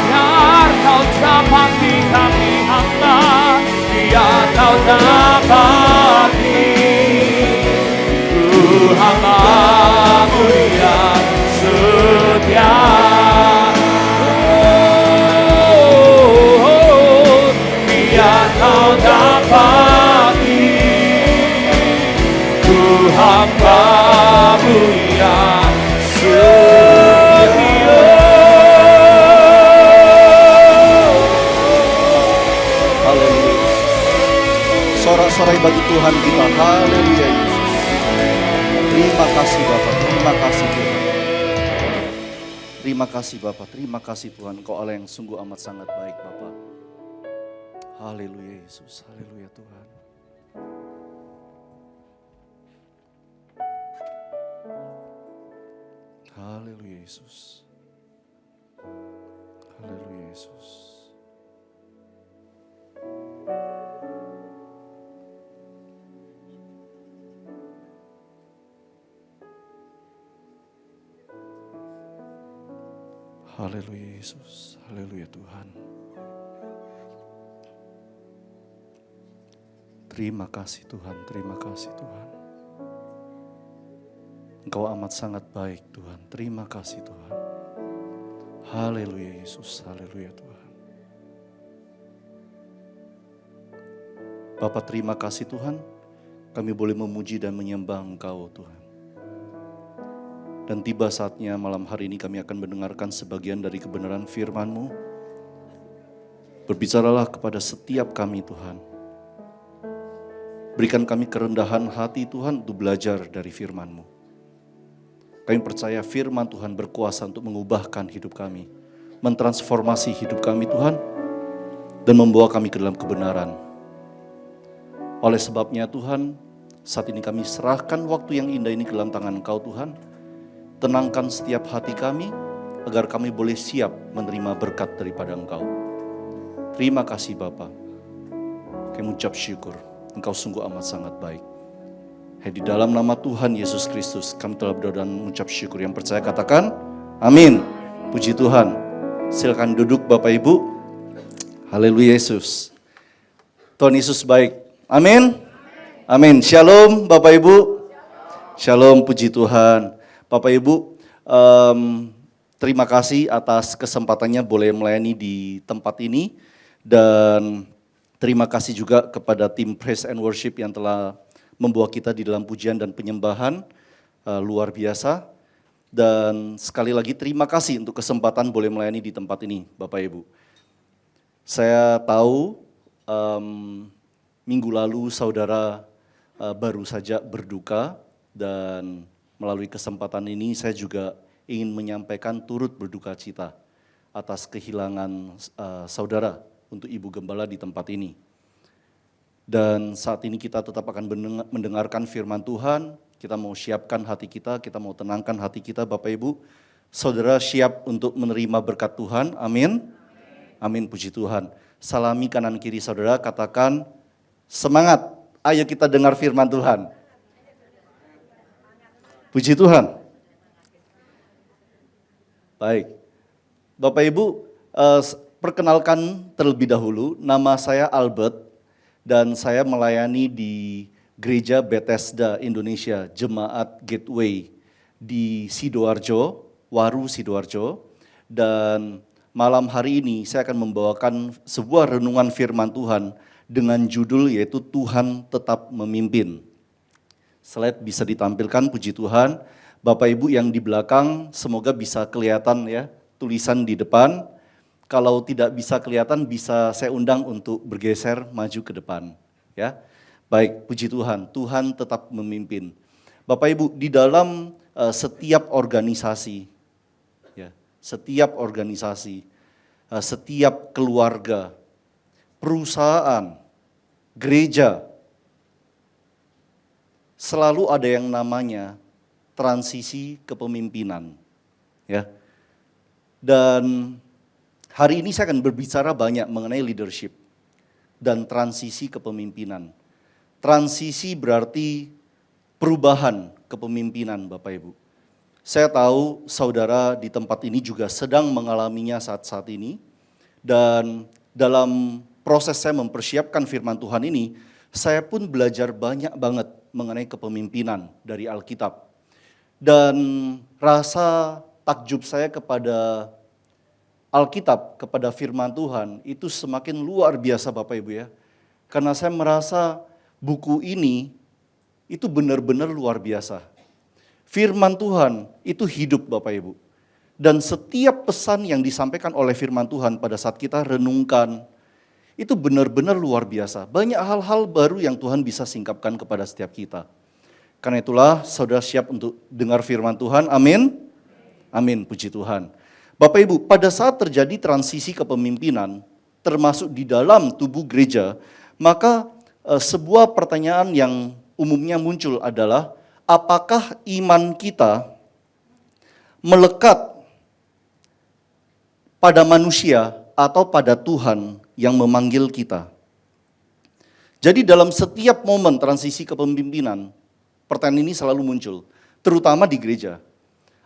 Biar kau dapati kami hamba, biar kau dapati ku hamba-Mu yang setia. Oh, biar kau dapati ku hamba-Mu yang setia. Haleluya. Sorak-sorai bagi Tuhan kita. Haleluya Yesus. Terima kasih Bapa, terima kasih Tuhan. Terima kasih Bapa, terima kasih Tuhan. Engkau Allah yang sungguh amat sangat baik Bapa. Haleluya Yesus, haleluya Tuhan. Haleluya Yesus. Haleluya Yesus. Haleluya Yesus, haleluya Tuhan. Terima kasih Tuhan, terima kasih Tuhan. Engkau amat sangat baik Tuhan, terima kasih Tuhan. Haleluya Yesus, haleluya Tuhan. Bapa terima kasih Tuhan, kami boleh memuji dan menyembah Engkau Tuhan. Dan tiba saatnya malam hari ini kami akan mendengarkan sebagian dari kebenaran firman-Mu. Berbicaralah kepada setiap kami Tuhan. Berikan kami kerendahan hati Tuhan untuk belajar dari firman-Mu. Kami percaya firman Tuhan berkuasa untuk mengubahkan hidup kami, mentransformasi hidup kami Tuhan, dan membawa kami ke dalam kebenaran. Oleh sebabnya Tuhan, saat ini kami serahkan waktu yang indah ini ke dalam tangan Engkau Tuhan. Tenangkan setiap hati kami, agar kami boleh siap menerima berkat daripada Engkau. Terima kasih Bapa. Kami ucap syukur, Engkau sungguh amat sangat baik. Di dalam nama Tuhan Yesus Kristus, kami telah berdoa dan mengucap syukur. Yang percaya katakan, amin. Puji Tuhan. Silakan duduk Bapak Ibu. Haleluya Yesus. Tuhan Yesus baik. Amin. Amin. Shalom Bapak Ibu. Shalom, puji Tuhan. Bapak Ibu, terima kasih atas kesempatannya boleh melayani di tempat ini. Dan terima kasih juga kepada tim Praise and Worship yang telah membawa kita di dalam pujian dan penyembahan luar biasa. Dan sekali lagi terima kasih untuk kesempatan boleh melayani di tempat ini Bapak Ibu. Saya tahu minggu lalu saudara baru saja berduka, dan melalui kesempatan ini saya juga ingin menyampaikan turut berduka cita atas kehilangan saudara untuk Ibu Gembala di tempat ini. Dan saat ini kita tetap akan mendengarkan firman Tuhan, kita mau siapkan hati kita mau tenangkan hati kita Bapak Ibu. Saudara siap untuk menerima berkat Tuhan, amin? Amin, puji Tuhan. Salami kanan kiri saudara, katakan semangat, ayo kita dengar firman Tuhan. Puji Tuhan. Baik, Bapak Ibu, perkenalkan terlebih dahulu, nama saya Albert dan saya melayani di Gereja Bethesda Indonesia Jemaat Gateway di Sidoarjo, Waru Sidoarjo. Dan malam hari ini saya akan membawakan sebuah renungan firman Tuhan dengan judul yaitu Tuhan Tetap Memimpin. Slide bisa ditampilkan, puji Tuhan. Bapak Ibu yang di belakang semoga bisa kelihatan ya tulisan di depan. Kalau tidak bisa kelihatan bisa saya undang untuk bergeser maju ke depan ya. Baik, puji Tuhan, Tuhan tetap memimpin. Bapak Ibu, di dalam setiap organisasi ya, setiap organisasi, setiap keluarga, perusahaan, gereja, selalu ada yang namanya transisi kepemimpinan ya. Dan hari ini saya akan berbicara banyak mengenai leadership dan transisi kepemimpinan. Transisi berarti perubahan kepemimpinan Bapak Ibu. Saya tahu saudara di tempat ini juga sedang mengalaminya saat-saat ini. Dan dalam proses saya mempersiapkan firman Tuhan ini, saya pun belajar banyak banget mengenai kepemimpinan dari Alkitab. Dan rasa takjub saya kepada Alkitab, kepada firman Tuhan, itu semakin luar biasa Bapak Ibu ya. Karena saya merasa buku ini itu benar-benar luar biasa. Firman Tuhan itu hidup Bapak Ibu. Dan setiap pesan yang disampaikan oleh firman Tuhan pada saat kita renungkan, itu benar-benar luar biasa. Banyak hal-hal baru yang Tuhan bisa singkapkan kepada setiap kita. Karena itulah saudara siap untuk dengar firman Tuhan, amin? Amin, puji Tuhan. Bapak Ibu, pada saat terjadi transisi kepemimpinan, termasuk di dalam tubuh gereja, maka sebuah pertanyaan yang umumnya muncul adalah, apakah iman kita melekat pada manusia atau pada Tuhan yang memanggil kita? Jadi dalam setiap momen transisi kepemimpinan, pertanyaan ini selalu muncul, terutama di gereja.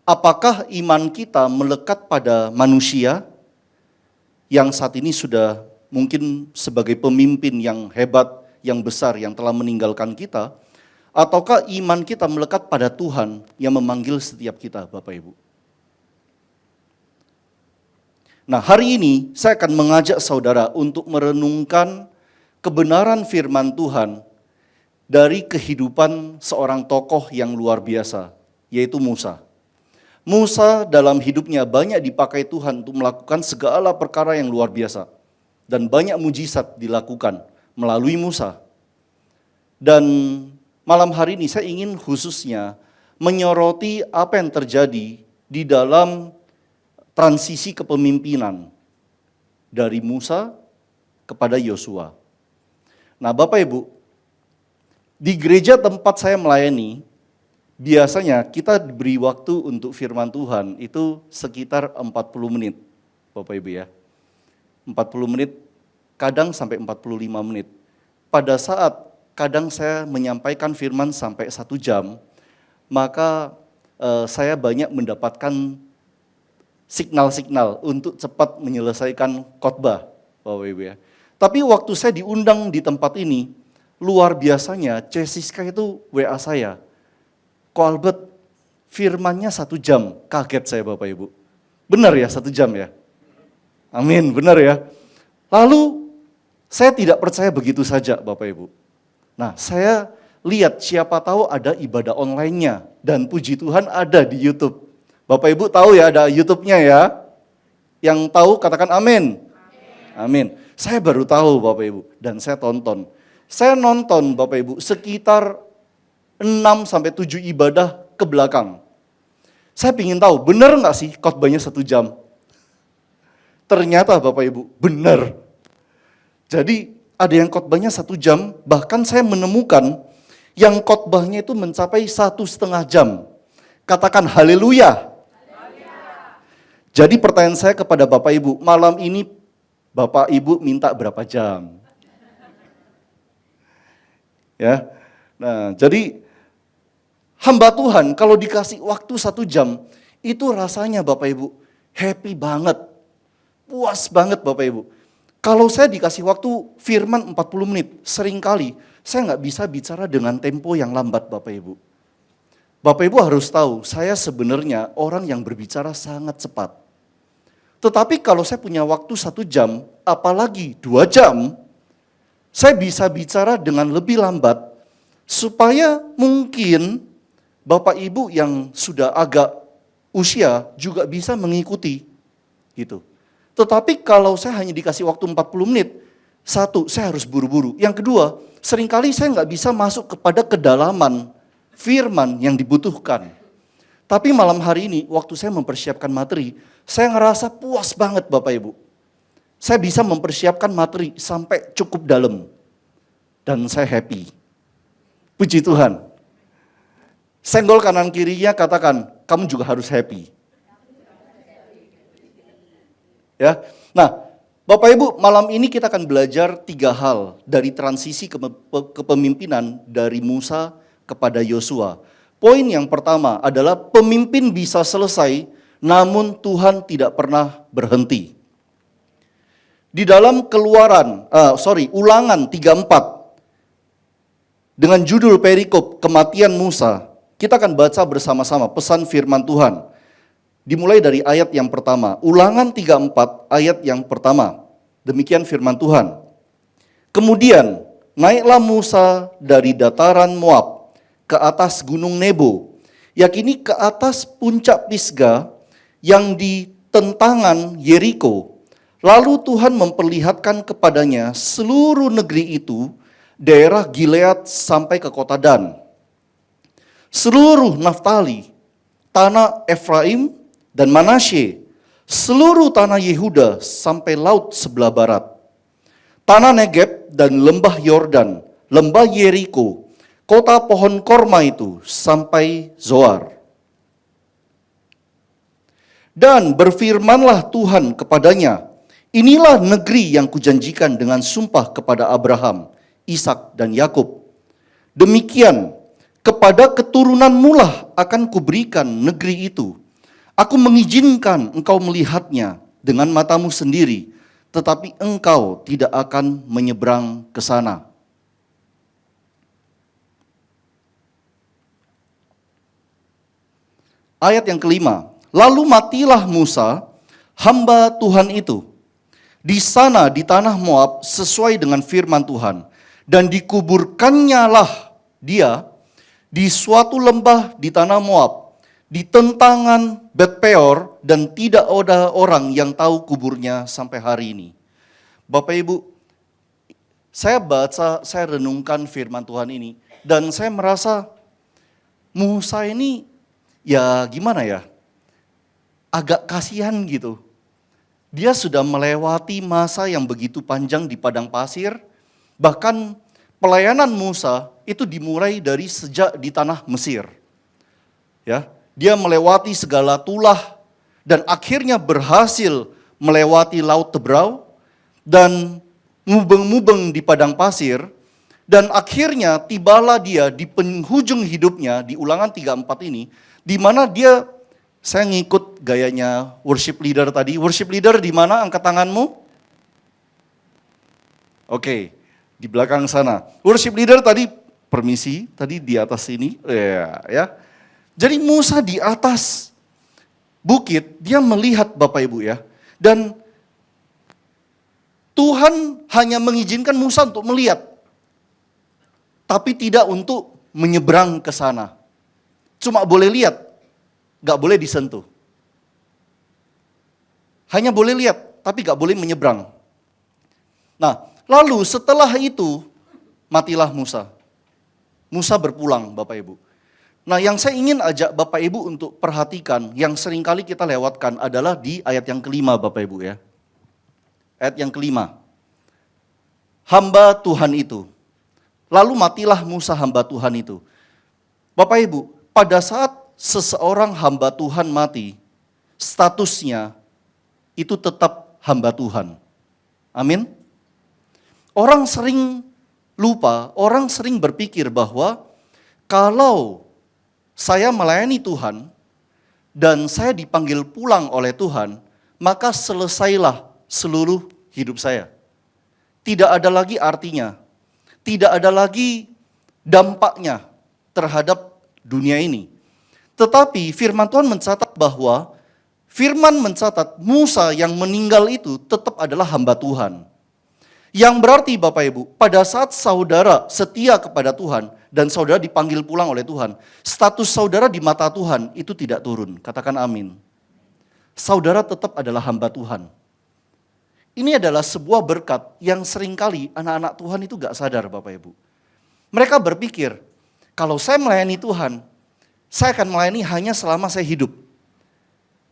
apakah iman kita melekat pada manusia yang saat ini sudah mungkin sebagai pemimpin yang hebat, yang besar, yang telah meninggalkan kita, ataukah iman kita melekat pada Tuhan yang memanggil setiap kita, Bapak Ibu? Nah, hari ini saya akan mengajak saudara untuk merenungkan kebenaran firman Tuhan dari kehidupan seorang tokoh yang luar biasa, yaitu Musa. Musa dalam hidupnya banyak dipakai Tuhan untuk melakukan segala perkara yang luar biasa. Dan banyak mujizat dilakukan melalui Musa. Dan malam hari ini saya ingin khususnya menyoroti apa yang terjadi di dalam transisi kepemimpinan dari Musa kepada Yosua. Nah, Bapak Ibu, di gereja tempat saya melayani, biasanya kita diberi waktu untuk firman Tuhan itu sekitar 40 menit, Bapak Ibu ya. 40 menit, kadang sampai 45 menit. Pada saat kadang saya menyampaikan firman sampai 1 jam, maka saya banyak mendapatkan signal-signal untuk cepat menyelesaikan khotbah, Bapak Ibu ya. Tapi waktu saya diundang di tempat ini, luar biasanya Cesiska itu WA saya, Ko Albert, firmannya 1 jam, kaget saya Bapak Ibu. Benar ya 1 jam ya? Amin, benar ya. Lalu saya tidak percaya begitu saja Bapak Ibu. Nah, saya lihat siapa tahu ada ibadah online-nya dan puji Tuhan ada di YouTube. Bapak Ibu tahu ya ada YouTube-nya ya? Yang tahu katakan amin. Amin. Saya baru tahu Bapak Ibu dan saya tonton. Saya nonton Bapak Ibu sekitar 6-7 ibadah ke belakang. Saya ingin tahu benar nggak sih khotbahnya 1 jam? Ternyata Bapak Ibu benar. Jadi ada yang khotbahnya 1 jam, bahkan saya menemukan yang khotbahnya itu mencapai 1,5 jam. Katakan haleluya. Jadi pertanyaan saya kepada Bapak Ibu, malam ini Bapak Ibu minta berapa jam? Ya, nah jadi hamba Tuhan kalau dikasih waktu 1 jam, itu rasanya Bapak Ibu happy banget, puas banget Bapak Ibu. Kalau saya dikasih waktu firman 40 menit, seringkali saya nggak bisa bicara dengan tempo yang lambat Bapak Ibu. Bapak Ibu harus tahu, saya sebenarnya orang yang berbicara sangat cepat. Tetapi kalau saya punya waktu 1 jam, apalagi 2 jam, saya bisa bicara dengan lebih lambat, supaya mungkin Bapak Ibu yang sudah agak usia juga bisa mengikuti. Gitu. Tetapi kalau saya hanya dikasih waktu 40 menit, satu, saya harus buru-buru. Yang kedua, seringkali saya nggak bisa masuk kepada kedalaman firman yang dibutuhkan. Tapi malam hari ini, waktu saya mempersiapkan materi, saya ngerasa puas banget Bapak Ibu. Saya bisa mempersiapkan materi sampai cukup dalam. Dan saya happy. Puji Tuhan. Senggol kanan kirinya katakan, kamu juga harus happy. Ya, nah Bapak Ibu malam ini kita akan belajar 3 hal dari transisi kepemimpinan dari Musa kepada Yosua. Poin yang pertama adalah pemimpin bisa selesai, namun Tuhan tidak pernah berhenti. Di dalam Ulangan 34 dengan judul perikop kematian Musa, kita akan baca bersama-sama pesan firman Tuhan. Dimulai dari ayat yang pertama, Ulangan 34 ayat yang pertama. Demikian firman Tuhan. Kemudian naiklah Musa dari dataran Moab ke atas gunung Nebo, yakni ke atas puncak Pisga yang di tentangan Yeriko. Lalu Tuhan memperlihatkan kepadanya seluruh negeri itu, daerah Gilead sampai ke kota Dan, seluruh Naftali, tanah Efraim dan Manasye, seluruh tanah Yehuda sampai laut sebelah barat, tanah Negeb dan lembah Yordan, lembah Yeriko, kota pohon korma itu sampai Zoar. Dan berfirmanlah Tuhan kepadanya, inilah negeri yang kujanjikan dengan sumpah kepada Abraham, Ishak dan Yakub. Demikian kepada keturunanmu lah akan kuberikan negeri itu, Aku mengizinkan engkau melihatnya dengan matamu sendiri, tetapi engkau tidak akan menyeberang ke sana. Ayat yang kelima, lalu matilah Musa, hamba Tuhan itu, di sana di tanah Moab sesuai dengan firman Tuhan, dan dikuburkannya lah dia di suatu lembah di tanah Moab, di tentangan Bet Peor, dan tidak ada orang yang tahu kuburnya sampai hari ini. Bapak Ibu, saya baca, saya renungkan firman Tuhan ini, dan saya merasa Musa ini ya gimana ya, agak kasihan gitu. Dia sudah melewati masa yang begitu panjang di padang pasir, bahkan pelayanan Musa itu dimulai dari sejak di tanah Mesir. Ya, dia melewati segala tulah dan akhirnya berhasil melewati Laut Tebrau dan mubeng-mubeng di padang pasir, dan akhirnya tibalah dia di penghujung hidupnya di Ulangan 34 ini, di mana dia, saya ngikut gayanya worship leader tadi. Worship leader di mana? Angkat tanganmu. Oke, di belakang sana. Worship leader tadi, permisi, tadi di atas sini. Ya. Jadi Musa di atas bukit, dia melihat Bapak Ibu ya. Dan Tuhan hanya mengizinkan Musa untuk melihat, tapi tidak untuk menyeberang ke sana. Cuma boleh lihat, gak boleh disentuh. Hanya boleh lihat, tapi gak boleh menyeberang. Nah, lalu setelah itu, matilah Musa. Musa berpulang, Bapak Ibu. Nah, yang saya ingin ajak Bapak Ibu untuk perhatikan, yang seringkali kita lewatkan adalah di ayat yang kelima, Bapak Ibu ya. Ayat yang kelima. Hamba Tuhan itu. Lalu matilah Musa hamba Tuhan itu. Bapak Ibu, pada saat seseorang hamba Tuhan mati, statusnya itu tetap hamba Tuhan. Amin. Orang sering lupa, orang sering berpikir bahwa kalau saya melayani Tuhan dan saya dipanggil pulang oleh Tuhan, maka selesailah seluruh hidup saya. Tidak ada lagi artinya, tidak ada lagi dampaknya terhadap dunia ini. Tetapi firman Tuhan mencatat bahwa firman mencatat Musa yang meninggal itu tetap adalah hamba Tuhan. Yang berarti Bapak Ibu, pada saat saudara setia kepada Tuhan dan saudara dipanggil pulang oleh Tuhan, status saudara di mata Tuhan itu tidak turun. Katakan amin. Saudara tetap adalah hamba Tuhan. Ini adalah sebuah berkat yang seringkali anak-anak Tuhan itu gak sadar Bapak Ibu. Mereka berpikir, kalau saya melayani Tuhan, saya akan melayani hanya selama saya hidup.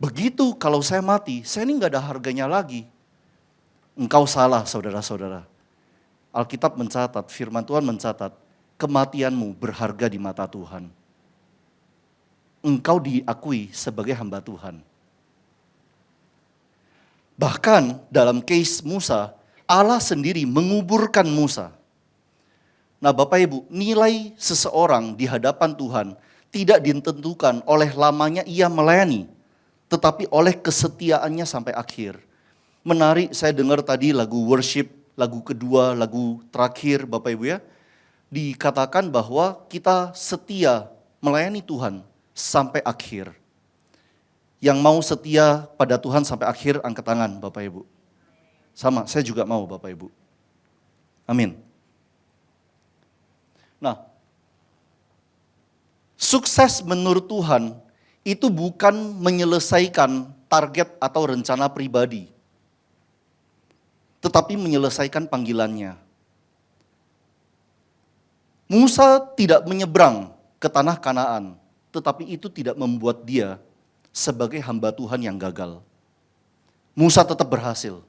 Begitu kalau saya mati, saya ini gak ada harganya lagi. Engkau salah saudara-saudara. Alkitab mencatat, firman Tuhan mencatat, kematianmu berharga di mata Tuhan. Engkau diakui sebagai hamba Tuhan. Bahkan dalam case Musa, Allah sendiri menguburkan Musa. Nah Bapak Ibu, nilai seseorang di hadapan Tuhan tidak ditentukan oleh lamanya ia melayani, tetapi oleh kesetiaannya sampai akhir. Menarik, saya dengar tadi lagu worship, lagu kedua, lagu terakhir Bapak Ibu ya, dikatakan bahwa kita setia melayani Tuhan sampai akhir. Yang mau setia pada Tuhan sampai akhir, angkat tangan Bapak Ibu. Sama, saya juga mau Bapak Ibu. Amin. Nah, sukses menurut Tuhan itu bukan menyelesaikan target atau rencana pribadi, tetapi menyelesaikan panggilannya. Musa tidak menyeberang ke tanah Kanaan, tetapi itu tidak membuat dia sebagai hamba Tuhan yang gagal. Musa tetap berhasil.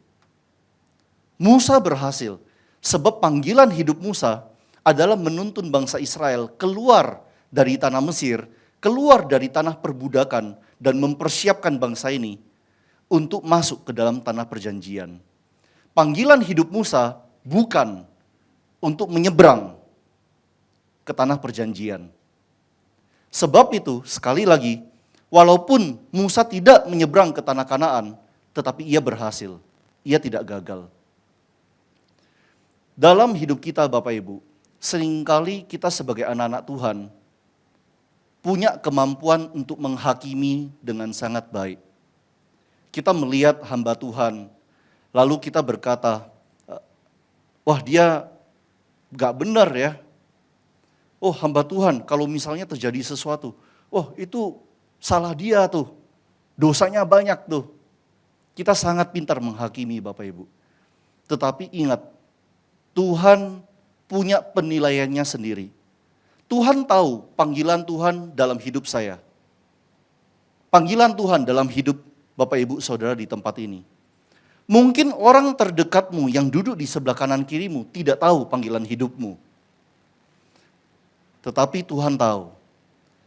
Musa berhasil sebab panggilan hidup Musa adalah menuntun bangsa Israel keluar dari tanah Mesir, keluar dari tanah perbudakan dan mempersiapkan bangsa ini untuk masuk ke dalam tanah perjanjian. Panggilan hidup Musa bukan untuk menyeberang ke tanah perjanjian. Sebab itu, sekali lagi, Walaupun Musa tidak menyeberang ke tanah Kanaan, tetapi ia berhasil. Ia tidak gagal. Dalam hidup kita Bapak Ibu, seringkali kita sebagai anak-anak Tuhan punya kemampuan untuk menghakimi dengan sangat baik. Kita melihat hamba Tuhan, lalu kita berkata, wah dia gak benar ya. Oh hamba Tuhan, kalau misalnya terjadi sesuatu, oh itu salah dia tuh, dosanya banyak tuh. Kita sangat pintar menghakimi Bapak Ibu. Tetapi ingat, Tuhan punya penilaiannya sendiri. Tuhan tahu panggilan Tuhan dalam hidup saya. Panggilan Tuhan dalam hidup Bapak Ibu Saudara di tempat ini. Mungkin orang terdekatmu yang duduk di sebelah kanan kirimu tidak tahu panggilan hidupmu. Tetapi Tuhan tahu.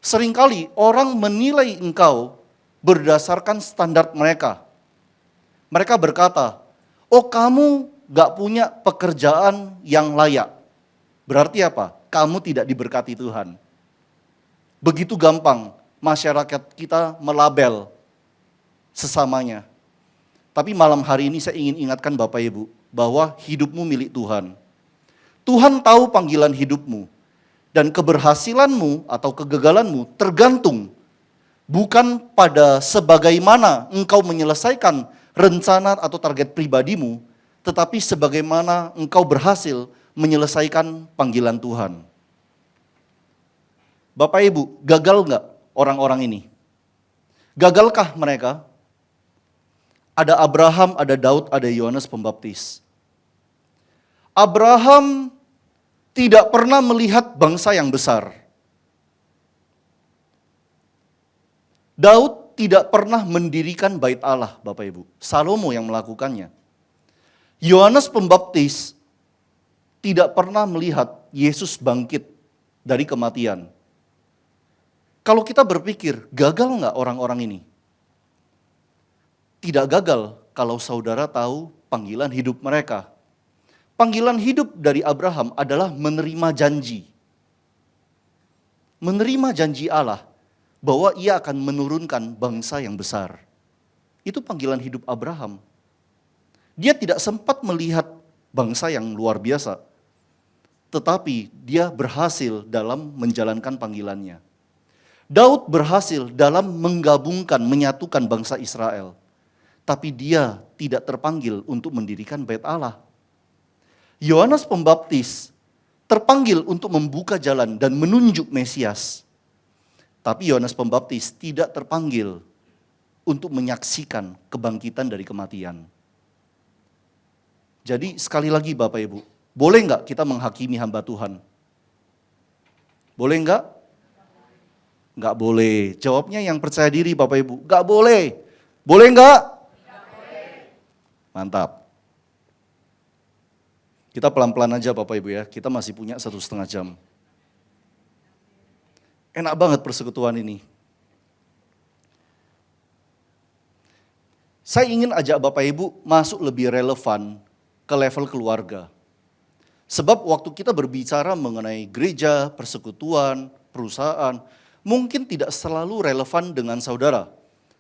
Seringkali orang menilai engkau berdasarkan standar mereka. Mereka berkata, oh kamu gak punya pekerjaan yang layak. Berarti apa? Kamu tidak diberkati Tuhan. Begitu gampang masyarakat kita melabel sesamanya. Tapi malam hari ini saya ingin ingatkan Bapak Ibu bahwa hidupmu milik Tuhan. Tuhan tahu panggilan hidupmu dan keberhasilanmu atau kegagalanmu tergantung bukan pada sebagaimana engkau menyelesaikan rencana atau target pribadimu, tetapi sebagaimana engkau berhasil menyelesaikan panggilan Tuhan. Bapak Ibu, gagal nggak orang-orang ini? Gagalkah mereka? Ada Abraham, ada Daud, ada Yohanes Pembaptis. Abraham tidak pernah melihat bangsa yang besar. Daud tidak pernah mendirikan bait Allah, Bapak Ibu. Salomo yang melakukannya. Yohanes Pembaptis tidak pernah melihat Yesus bangkit dari kematian. Kalau kita berpikir, gagal nggak orang-orang ini? Tidak gagal kalau saudara tahu panggilan hidup mereka. Panggilan hidup dari Abraham adalah menerima janji. Menerima janji Allah bahwa ia akan menurunkan bangsa yang besar. Itu panggilan hidup Abraham. Dia tidak sempat melihat bangsa yang luar biasa. Tetapi dia berhasil dalam menjalankan panggilannya. Daud berhasil dalam menggabungkan, menyatukan bangsa Israel. Tapi dia tidak terpanggil untuk mendirikan bait Allah. Yohanes Pembaptis terpanggil untuk membuka jalan dan menunjuk Mesias. Tapi Yohanes Pembaptis tidak terpanggil untuk menyaksikan kebangkitan dari kematian. Jadi sekali lagi Bapak Ibu, boleh enggak kita menghakimi hamba Tuhan? Boleh enggak? Enggak boleh. Jawabnya yang percaya diri Bapak Ibu, enggak boleh. Boleh enggak? Mantap. Kita pelan-pelan aja Bapak Ibu ya, kita masih punya 1,5 jam. Enak banget persekutuan ini. Saya ingin ajak Bapak Ibu masuk lebih relevan ke level keluarga. Sebab waktu kita berbicara mengenai gereja, persekutuan, perusahaan, mungkin tidak selalu relevan dengan saudara.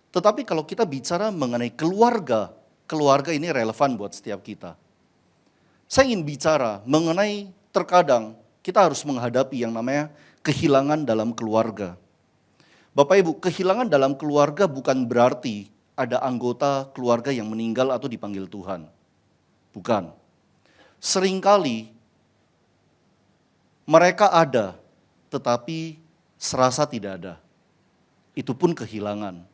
Tetapi kalau kita bicara mengenai keluarga, keluarga ini relevan buat setiap kita. Saya ingin bicara mengenai terkadang kita harus menghadapi yang namanya kehilangan dalam keluarga. Bapak Ibu, kehilangan dalam keluarga bukan berarti ada anggota keluarga yang meninggal atau dipanggil Tuhan. Bukan. Seringkali mereka ada, tetapi serasa tidak ada. Itu pun kehilangan.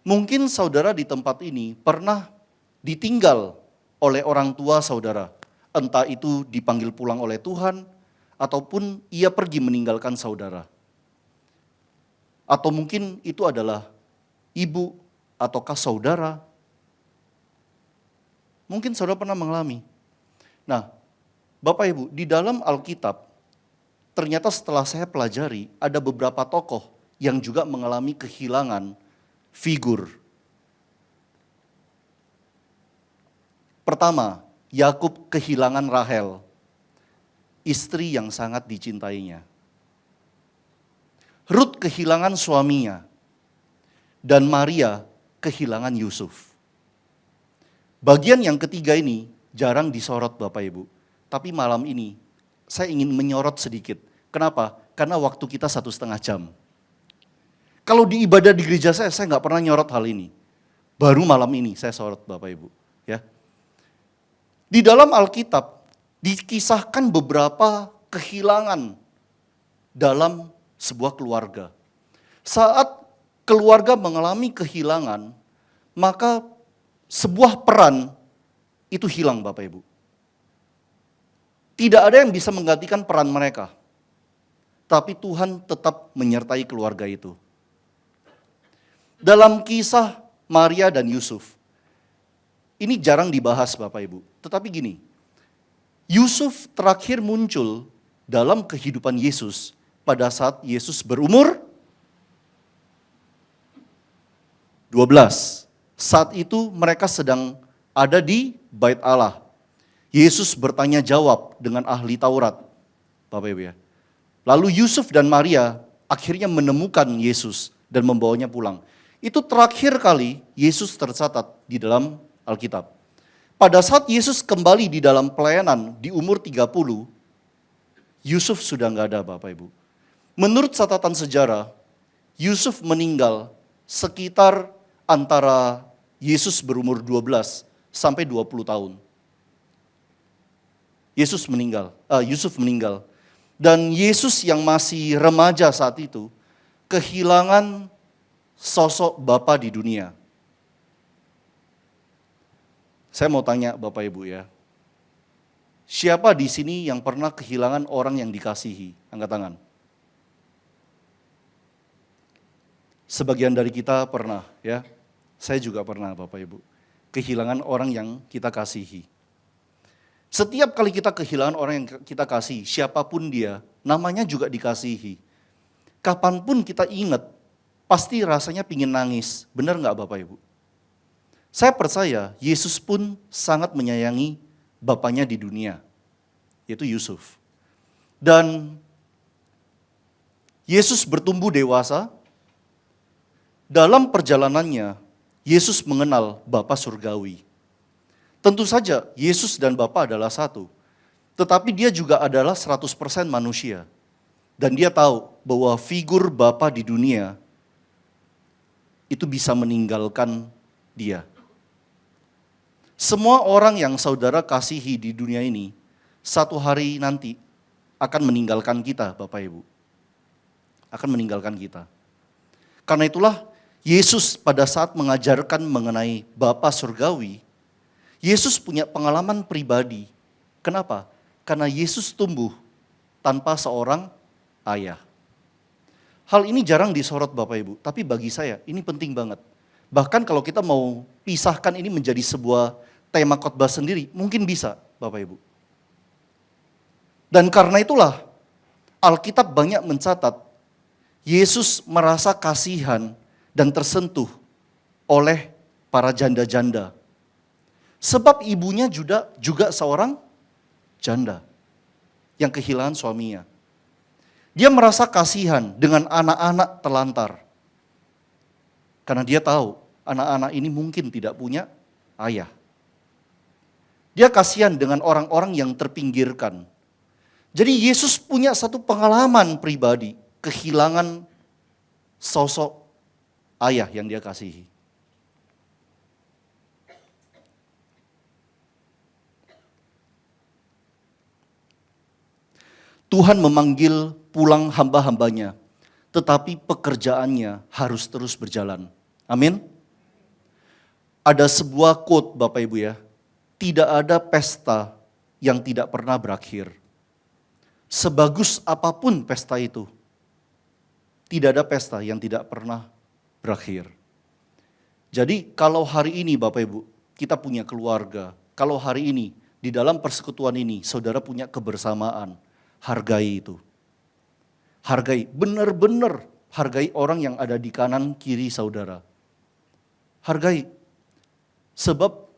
Mungkin saudara di tempat ini pernah ditinggal oleh orang tua saudara. Entah itu dipanggil pulang oleh Tuhan, ataupun ia pergi meninggalkan saudara. Atau mungkin itu adalah ibu ataukah saudara. Mungkin saudara pernah mengalami. Nah, Bapak Ibu, di dalam Alkitab, ternyata setelah saya pelajari, ada beberapa tokoh yang juga mengalami kehilangan figur. Pertama, Yakub kehilangan Rahel, istri yang sangat dicintainya. Rut kehilangan suaminya, dan Maria kehilangan Yusuf. Bagian yang ketiga ini jarang disorot Bapak Ibu. Tapi malam ini saya ingin menyorot sedikit. Kenapa? Karena waktu kita 1,5 jam. Kalau di ibadah di gereja saya nggak pernah nyorot hal ini. Baru malam ini saya sorot Bapak Ibu. Ya. Di dalam Alkitab dikisahkan beberapa kehilangan dalam sebuah keluarga. Saat keluarga mengalami kehilangan, maka sebuah peran itu hilang Bapak Ibu. Tidak ada yang bisa menggantikan peran mereka. Tapi Tuhan tetap menyertai keluarga itu. Dalam kisah Maria dan Yusuf, ini jarang dibahas Bapak Ibu. Tetapi gini, Yusuf terakhir muncul dalam kehidupan Yesus pada saat Yesus berumur 12. Saat itu mereka sedang ada di Bait Allah. Yesus bertanya jawab dengan ahli Taurat. Bapak Ibu ya. Lalu Yusuf dan Maria akhirnya menemukan Yesus dan membawanya pulang. Itu terakhir kali Yesus tercatat di dalam Alkitab. Pada saat Yesus kembali di dalam pelayanan di umur 30, Yusuf sudah nggak ada Bapak Ibu. Menurut catatan sejarah, Yusuf meninggal sekitar antara Yesus berumur 12 sampai 20 tahun. Yusuf meninggal. Dan Yesus yang masih remaja saat itu kehilangan sosok Bapa di dunia. Saya mau tanya Bapak Ibu ya. Siapa di sini yang pernah kehilangan orang yang dikasihi? Angkat tangan. Sebagian dari kita pernah ya. Saya juga pernah Bapak Ibu. Kehilangan orang yang kita kasihi. Setiap kali kita kehilangan orang yang kita kasih, siapapun dia, namanya juga dikasihi. Kapanpun kita ingat, pasti rasanya pingin nangis. Benar nggak Bapak Ibu? Saya percaya Yesus pun sangat menyayangi bapaknya di dunia, yaitu Yusuf. Dan Yesus bertumbuh dewasa, dalam perjalanannya Yesus mengenal Bapa Surgawi. Tentu saja Yesus dan Bapa adalah satu, tetapi dia juga adalah 100% manusia. Dan dia tahu bahwa figur Bapa di dunia itu bisa meninggalkan dia. Semua orang yang saudara kasihi di dunia ini, satu hari nanti akan meninggalkan kita Bapak Ibu. Akan meninggalkan kita. Karena itulah Yesus pada saat mengajarkan mengenai Bapa Surgawi, Yesus punya pengalaman pribadi. Kenapa? Karena Yesus tumbuh tanpa seorang ayah. Hal ini jarang disorot Bapak Ibu, tapi bagi saya ini penting banget. Bahkan kalau kita mau pisahkan ini menjadi sebuah tema khotbah sendiri, mungkin bisa Bapak Ibu. Dan karena itulah Alkitab banyak mencatat Yesus merasa kasihan dan tersentuh oleh para janda-janda. Sebab ibunya juga seorang janda yang kehilangan suaminya. Dia merasa kasihan dengan anak-anak telantar. Karena dia tahu anak-anak ini mungkin tidak punya ayah. Dia kasihan dengan orang-orang yang terpinggirkan. Jadi Yesus punya satu pengalaman pribadi, kehilangan sosok ayah yang dia kasihi. Tuhan memanggil pulang hamba-hambanya, tetapi pekerjaannya harus terus berjalan. Amin. Ada sebuah quote Bapak Ibu ya, tidak ada pesta yang tidak pernah berakhir. Sebagus apapun pesta itu, tidak ada pesta yang tidak pernah berakhir. Jadi kalau hari ini Bapak Ibu, kita punya keluarga, kalau hari ini di dalam persekutuan ini saudara punya kebersamaan, hargai itu. Hargai, benar-benar hargai orang yang ada di kanan kiri saudara. Hargai. Sebab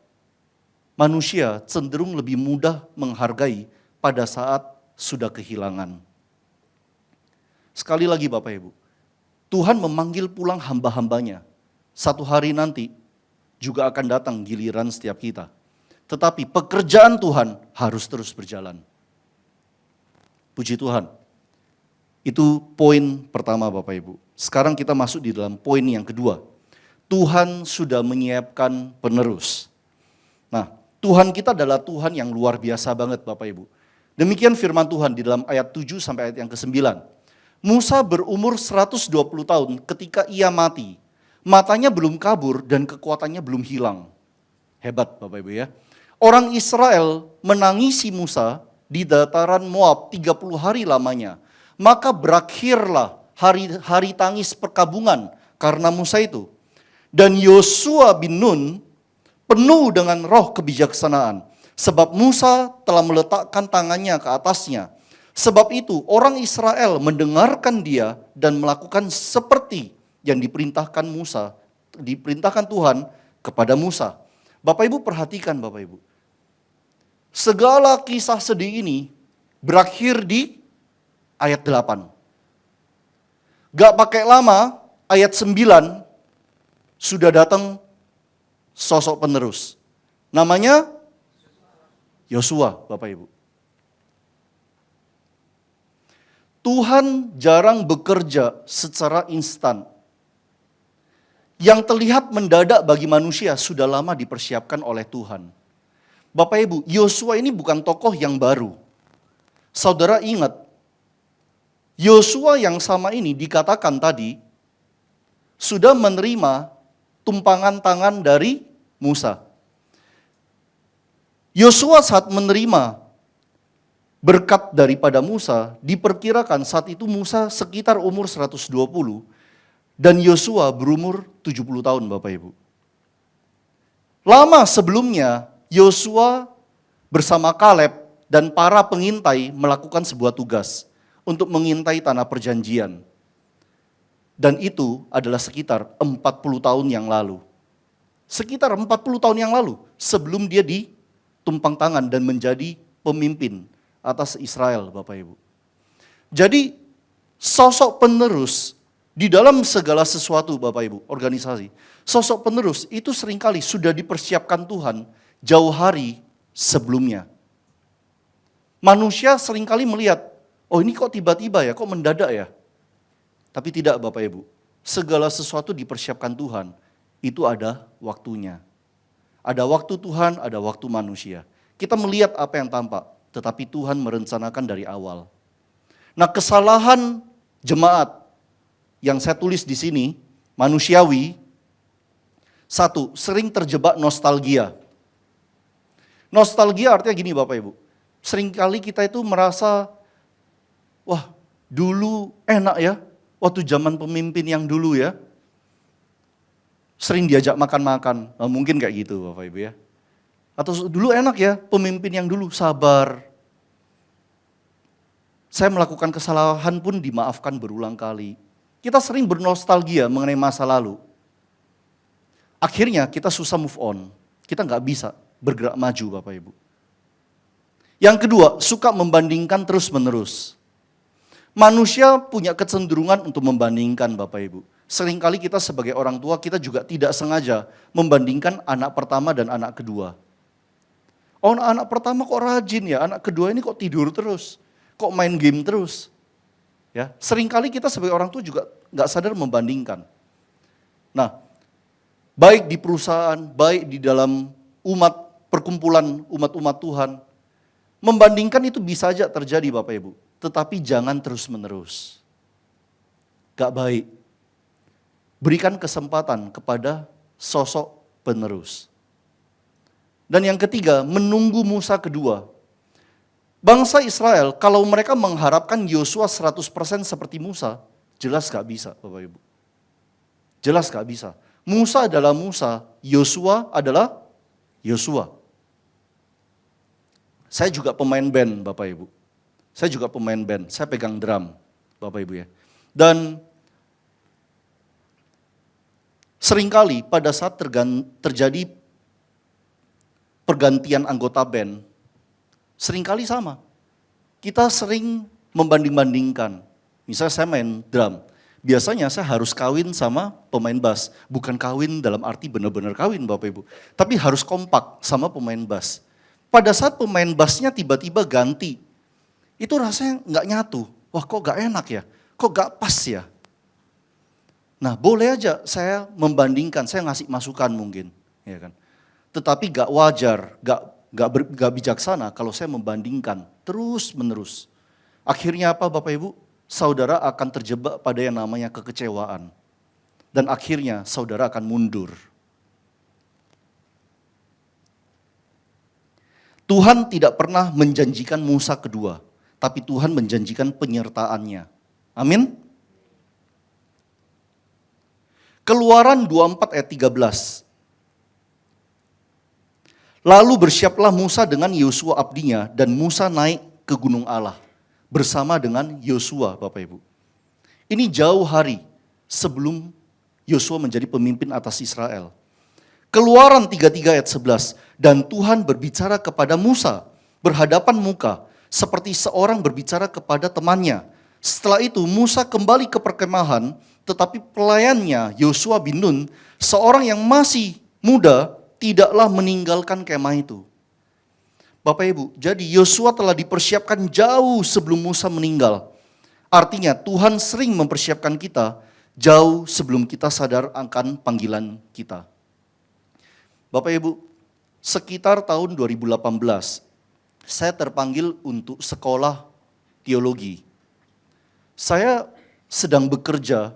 manusia cenderung lebih mudah menghargai pada saat sudah kehilangan. Sekali lagi Bapak Ibu, Tuhan memanggil pulang hamba-hambanya, satu hari nanti juga akan datang giliran setiap kita. Tetapi pekerjaan Tuhan harus terus berjalan. Puji Tuhan. Itu poin pertama Bapak Ibu. Sekarang kita masuk di dalam poin yang kedua. Tuhan sudah menyiapkan penerus. Nah, Tuhan kita adalah Tuhan yang luar biasa banget Bapak Ibu. Demikian firman Tuhan di dalam ayat 7 sampai ayat yang ke-9. Musa berumur 120 tahun ketika ia mati. Matanya belum kabur dan kekuatannya belum hilang. Hebat Bapak Ibu ya. Orang Israel menangisi Musa di dataran Moab 30 hari lamanya. Maka berakhirlah hari tangis perkabungan karena Musa itu. Dan Yosua bin Nun penuh dengan roh kebijaksanaan. Sebab Musa telah meletakkan tangannya ke atasnya. Sebab itu orang Israel mendengarkan dia dan melakukan seperti yang diperintahkan Tuhan kepada Musa. Bapak Ibu perhatikan Bapak Ibu. Segala kisah sedih ini berakhir di ayat 8. Gak pakai lama, ayat 9 sudah datang sosok penerus. Namanya Yosua, Bapak Ibu. Tuhan jarang bekerja secara instan. Yang terlihat mendadak bagi manusia sudah lama dipersiapkan oleh Tuhan. Bapak Ibu, Yosua ini bukan tokoh yang baru. Saudara ingat, Yosua yang sama ini dikatakan tadi sudah menerima tumpangan tangan dari Musa. Yosua saat menerima berkat daripada Musa, diperkirakan saat itu Musa sekitar umur 120 dan Yosua berumur 70 tahun Bapak Ibu. Lama sebelumnya Yosua bersama Kaleb dan para pengintai melakukan sebuah tugas untuk mengintai tanah perjanjian. Dan itu adalah sekitar 40 tahun yang lalu. Sekitar 40 tahun yang lalu sebelum dia ditumpang tangan dan menjadi pemimpin atas Israel Bapak Ibu. Jadi sosok penerus di dalam segala sesuatu Bapak Ibu, organisasi. Sosok penerus itu seringkali sudah dipersiapkan Tuhan jauh hari sebelumnya. Manusia seringkali melihat, oh ini kok tiba-tiba ya, kok mendadak ya. Tapi tidak Bapak Ibu, segala sesuatu dipersiapkan Tuhan, itu ada waktunya. Ada waktu Tuhan, ada waktu manusia. Kita melihat apa yang tampak, tetapi Tuhan merencanakan dari awal. Nah, kesalahan jemaat yang saya tulis di sini, manusiawi, satu, sering terjebak nostalgia. Nostalgia artinya gini Bapak Ibu, seringkali kita itu merasa, wah dulu enak ya, waktu zaman pemimpin yang dulu ya, sering diajak makan-makan, nah, mungkin kayak gitu Bapak Ibu ya. Atau dulu enak ya, pemimpin yang dulu sabar. Saya melakukan kesalahan pun dimaafkan berulang kali. Kita sering bernostalgia mengenai masa lalu. Akhirnya kita susah move on, kita nggak bisa bergerak maju Bapak Ibu. Yang kedua, suka membandingkan terus-menerus. Manusia punya kecenderungan untuk membandingkan Bapak Ibu. Seringkali kita sebagai orang tua, kita juga tidak sengaja membandingkan anak pertama dan anak kedua. Oh anak pertama kok rajin ya, anak kedua ini kok tidur terus, kok main game terus. Ya, seringkali kita sebagai orang tua juga nggak sadar membandingkan. Nah, baik di perusahaan, baik di dalam perkumpulan umat-umat Tuhan, membandingkan itu bisa saja terjadi Bapak Ibu. Tetapi jangan terus-menerus. Gak baik. Berikan kesempatan kepada sosok penerus. Dan yang ketiga, menunggu Musa kedua. Bangsa Israel, kalau mereka mengharapkan Yosua 100% seperti Musa, jelas gak bisa Bapak Ibu. Jelas gak bisa. Musa adalah Musa, Yosua adalah Yosua. Saya juga pemain band Bapak Ibu. Saya juga pemain band, saya pegang drum Bapak Ibu ya. Dan seringkali pada saat terjadi pergantian anggota band, seringkali sama. Kita sering membanding-bandingkan. Misalnya saya main drum, biasanya saya harus kawin sama pemain bass. Bukan kawin dalam arti benar-benar kawin Bapak Ibu. Tapi harus kompak sama pemain bass. Pada saat pemain bassnya tiba-tiba ganti, itu rasanya nggak nyatu. Wah kok nggak enak ya, kok nggak pas ya. Nah boleh aja saya membandingkan, saya ngasih masukan mungkin. Ya kan? Tetapi nggak wajar, nggak bijaksana kalau saya membandingkan terus menerus. Akhirnya apa Bapak Ibu? Saudara akan terjebak pada yang namanya kekecewaan. Dan akhirnya saudara akan mundur. Tuhan tidak pernah menjanjikan Musa kedua, tapi Tuhan menjanjikan penyertaannya. Amin. Keluaran 24 ayat 13. Lalu bersiaplah Musa dengan Yosua abdinya dan Musa naik ke gunung Allah bersama dengan Yosua Bapak Ibu. Ini jauh hari sebelum Yosua menjadi pemimpin atas Israel. Keluaran 33 ayat 11. Dan Tuhan berbicara kepada Musa berhadapan muka seperti seorang berbicara kepada temannya. Setelah itu Musa kembali ke perkemahan, tetapi pelayannya Yosua bin Nun, seorang yang masih muda, tidaklah meninggalkan kemah itu. Bapak Ibu, jadi Yosua telah dipersiapkan jauh sebelum Musa meninggal. Artinya Tuhan sering mempersiapkan kita jauh sebelum kita sadar akan panggilan kita. Bapak Ibu, sekitar tahun 2018, saya terpanggil untuk sekolah teologi. Saya sedang bekerja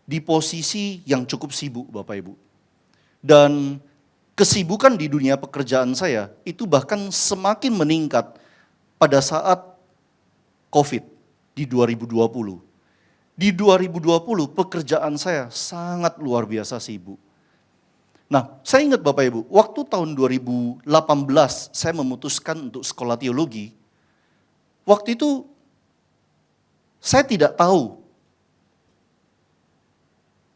di posisi yang cukup sibuk Bapak Ibu. Dan kesibukan di dunia pekerjaan saya itu bahkan semakin meningkat pada saat COVID di 2020. Di 2020 pekerjaan saya sangat luar biasa sibuk. Nah, saya ingat Bapak Ibu, waktu tahun 2018 saya memutuskan untuk sekolah teologi. Waktu itu saya tidak tahu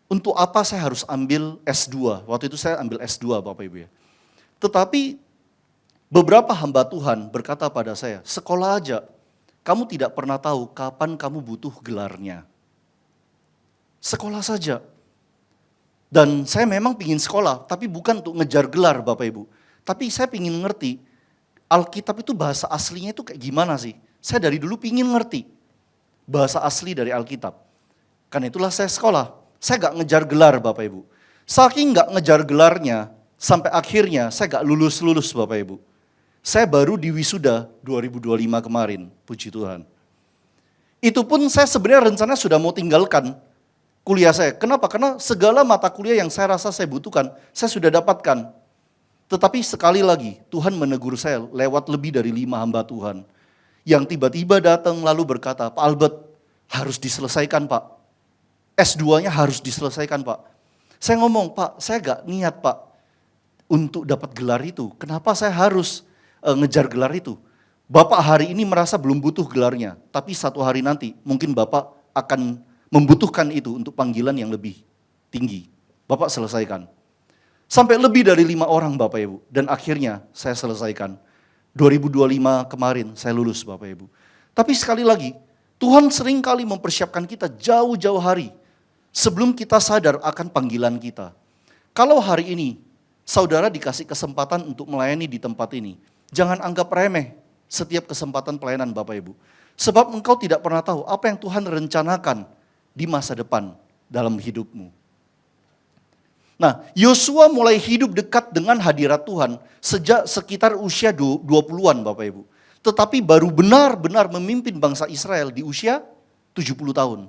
untuk apa saya harus ambil S2. Waktu itu saya ambil S2 Bapak Ibu ya. Tetapi beberapa hamba Tuhan berkata pada saya, sekolah aja, kamu tidak pernah tahu kapan kamu butuh gelarnya. Sekolah saja. Dan saya memang pingin sekolah, tapi bukan untuk ngejar gelar Bapak Ibu. Tapi saya pingin ngerti, Alkitab itu bahasa aslinya itu kayak gimana sih? Saya dari dulu pingin ngerti bahasa asli dari Alkitab. Karena itulah saya sekolah. Saya gak ngejar gelar Bapak Ibu. Saking gak ngejar gelarnya, sampai akhirnya saya gak lulus-lulus Bapak Ibu. Saya baru di wisuda 2025 kemarin, puji Tuhan. Itu pun saya sebenarnya rencana sudah mau tinggalkan kuliah saya. Kenapa? Karena segala mata kuliah yang saya rasa saya butuhkan, saya sudah dapatkan. Tetapi sekali lagi, Tuhan menegur saya lewat lebih dari 5 hamba Tuhan. Yang tiba-tiba datang lalu berkata, Pak Albert, harus diselesaikan Pak. S2-nya harus diselesaikan Pak. Saya ngomong, Pak, saya gak niat Pak untuk dapat gelar itu. Kenapa saya harus ngejar gelar itu? Bapak hari ini merasa belum butuh gelarnya, tapi satu hari nanti mungkin Bapak akan membutuhkan itu untuk panggilan yang lebih tinggi. Bapak selesaikan. Sampai lebih dari 5 orang Bapak Ibu. Dan akhirnya saya selesaikan. 2025 kemarin saya lulus Bapak Ibu. Tapi sekali lagi, Tuhan seringkali mempersiapkan kita jauh-jauh hari sebelum kita sadar akan panggilan kita. Kalau hari ini saudara dikasih kesempatan untuk melayani di tempat ini, jangan anggap remeh setiap kesempatan pelayanan Bapak Ibu. Sebab engkau tidak pernah tahu apa yang Tuhan rencanakan di masa depan dalam hidupmu. Nah, Yosua mulai hidup dekat dengan hadirat Tuhan sejak sekitar usia 20-an Bapak Ibu. Tetapi baru benar-benar memimpin bangsa Israel di usia 70 tahun.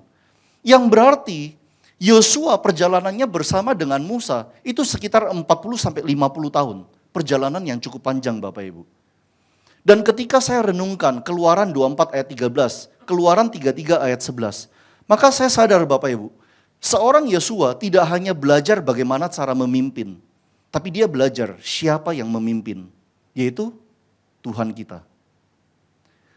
Yang berarti Yosua perjalanannya bersama dengan Musa itu sekitar 40-50 tahun. Perjalanan yang cukup panjang Bapak Ibu. Dan ketika saya renungkan Keluaran 24 ayat 13, Keluaran 33 ayat 11, maka saya sadar Bapak Ibu, seorang Yosua tidak hanya belajar bagaimana cara memimpin, tapi dia belajar siapa yang memimpin, yaitu Tuhan kita.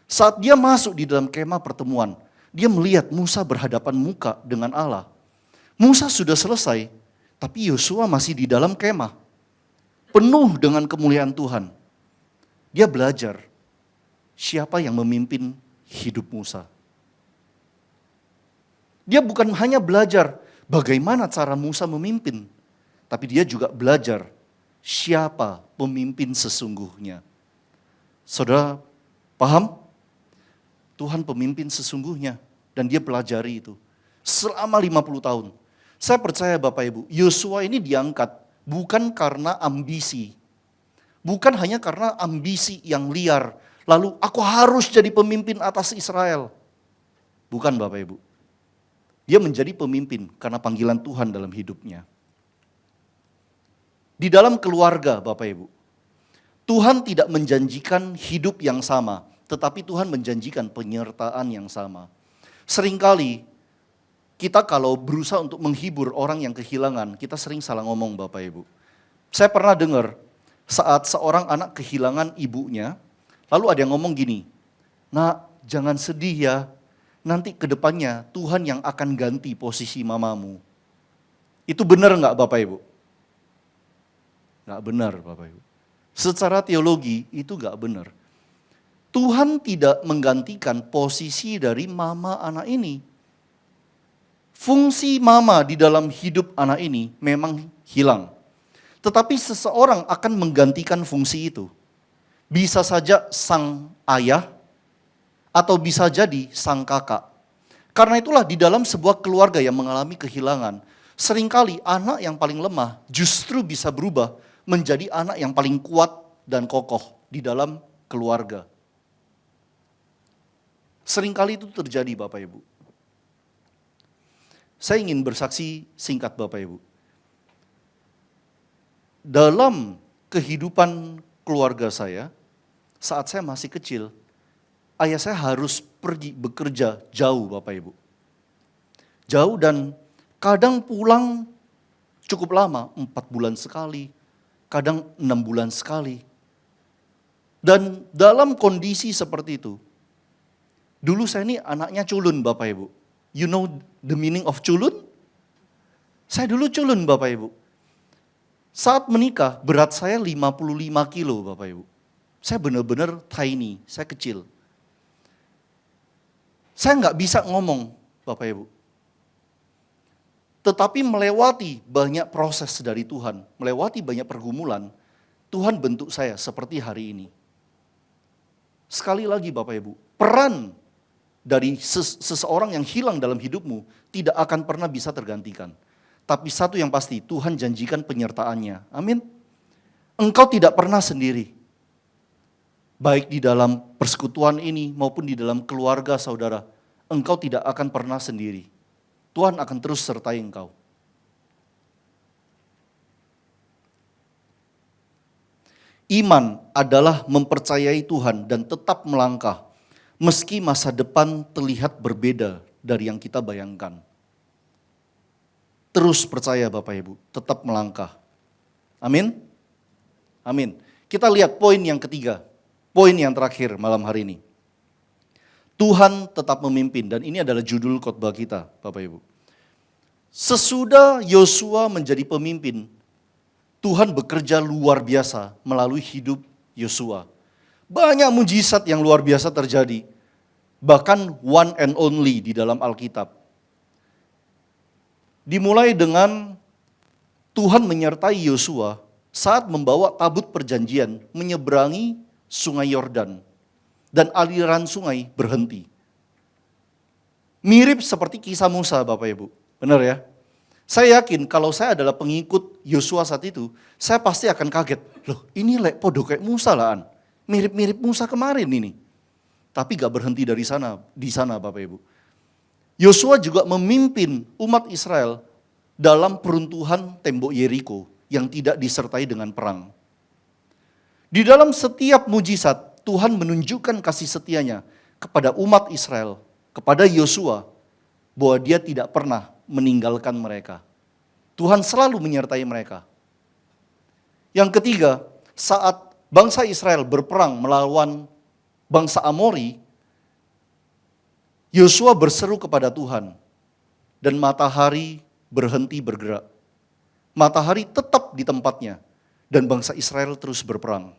Saat dia masuk di dalam kemah pertemuan, dia melihat Musa berhadapan muka dengan Allah. Musa sudah selesai, tapi Yosua masih di dalam kemah. Penuh dengan kemuliaan Tuhan. Dia belajar siapa yang memimpin hidup Musa. Dia bukan hanya belajar bagaimana cara Musa memimpin, tapi dia juga belajar siapa pemimpin sesungguhnya. Saudara paham? Tuhan pemimpin sesungguhnya dan dia pelajari itu selama 50 tahun. Saya percaya Bapak Ibu, Yosua ini diangkat bukan karena ambisi. Bukan hanya karena ambisi yang liar. Lalu aku harus jadi pemimpin atas Israel. Bukan Bapak Ibu. Dia menjadi pemimpin karena panggilan Tuhan dalam hidupnya. Di dalam keluarga Bapak Ibu, Tuhan tidak menjanjikan hidup yang sama, tetapi Tuhan menjanjikan penyertaan yang sama. Seringkali kita kalau berusaha untuk menghibur orang yang kehilangan, kita sering salah ngomong Bapak Ibu. Saya pernah dengar saat seorang anak kehilangan ibunya, lalu ada yang ngomong gini, "Nak, jangan sedih ya, nanti ke depannya Tuhan yang akan ganti posisi mamamu." Itu benar nggak Bapak Ibu? Nggak benar Bapak Ibu. Secara teologi itu nggak benar. Tuhan tidak menggantikan posisi dari mama anak ini. Fungsi mama di dalam hidup anak ini memang hilang. Tetapi seseorang akan menggantikan fungsi itu. Bisa saja sang ayah atau bisa jadi sang kakak. Karena itulah di dalam sebuah keluarga yang mengalami kehilangan, seringkali anak yang paling lemah justru bisa berubah menjadi anak yang paling kuat dan kokoh di dalam keluarga. Seringkali itu terjadi Bapak Ibu. Saya ingin bersaksi singkat Bapak Ibu. Dalam kehidupan keluarga saya, saat saya masih kecil, ayah saya harus pergi bekerja jauh Bapak Ibu. Jauh dan kadang pulang cukup lama, 4 bulan sekali, kadang 6 bulan sekali. Dan dalam kondisi seperti itu, dulu saya ini anaknya culun Bapak Ibu. You know the meaning of culun? Saya dulu culun Bapak Ibu. Saat menikah berat saya 55 kilo Bapak Ibu. Saya benar-benar tiny, saya kecil. Saya nggak bisa ngomong Bapak Ibu. Tetapi melewati banyak proses dari Tuhan, melewati banyak pergumulan, Tuhan bentuk saya seperti hari ini. Sekali lagi Bapak Ibu, peran dari seseorang yang hilang dalam hidupmu tidak akan pernah bisa tergantikan. Tapi satu yang pasti, Tuhan janjikan penyertaannya. Amin. Engkau tidak pernah sendiri. Baik di dalam persekutuan ini maupun di dalam keluarga saudara, engkau tidak akan pernah sendiri. Tuhan akan terus sertai engkau. Iman adalah mempercayai Tuhan dan tetap melangkah, meski masa depan terlihat berbeda dari yang kita bayangkan. Terus percaya Bapak Ibu, tetap melangkah. Amin? Amin. Kita lihat poin yang ketiga, poin yang terakhir malam hari ini. Tuhan tetap memimpin, dan ini adalah judul khotbah kita Bapak Ibu. Sesudah Yosua menjadi pemimpin, Tuhan bekerja luar biasa melalui hidup Yosua. Banyak mujizat yang luar biasa terjadi. Bahkan one and only di dalam Alkitab. Dimulai dengan Tuhan menyertai Yosua saat membawa tabut perjanjian menyeberangi sungai Yordan. Dan aliran sungai berhenti. Mirip seperti kisah Musa Bapak Ibu. Benar ya? Saya yakin kalau saya adalah pengikut Yosua saat itu, saya pasti akan kaget. Loh ini podo kayak Musa lah. Mirip-mirip Musa kemarin ini. Tapi gak berhenti dari sana, di sana Bapak Ibu. Yosua juga memimpin umat Israel dalam peruntuhan tembok Yeriko yang tidak disertai dengan perang. Di dalam setiap mujizat, Tuhan menunjukkan kasih setianya kepada umat Israel, kepada Yosua, bahwa dia tidak pernah meninggalkan mereka. Tuhan selalu menyertai mereka. Yang ketiga, saat bangsa Israel berperang melawan bangsa Amori, Yosua berseru kepada Tuhan, dan matahari berhenti bergerak. Matahari tetap di tempatnya, dan bangsa Israel terus berperang.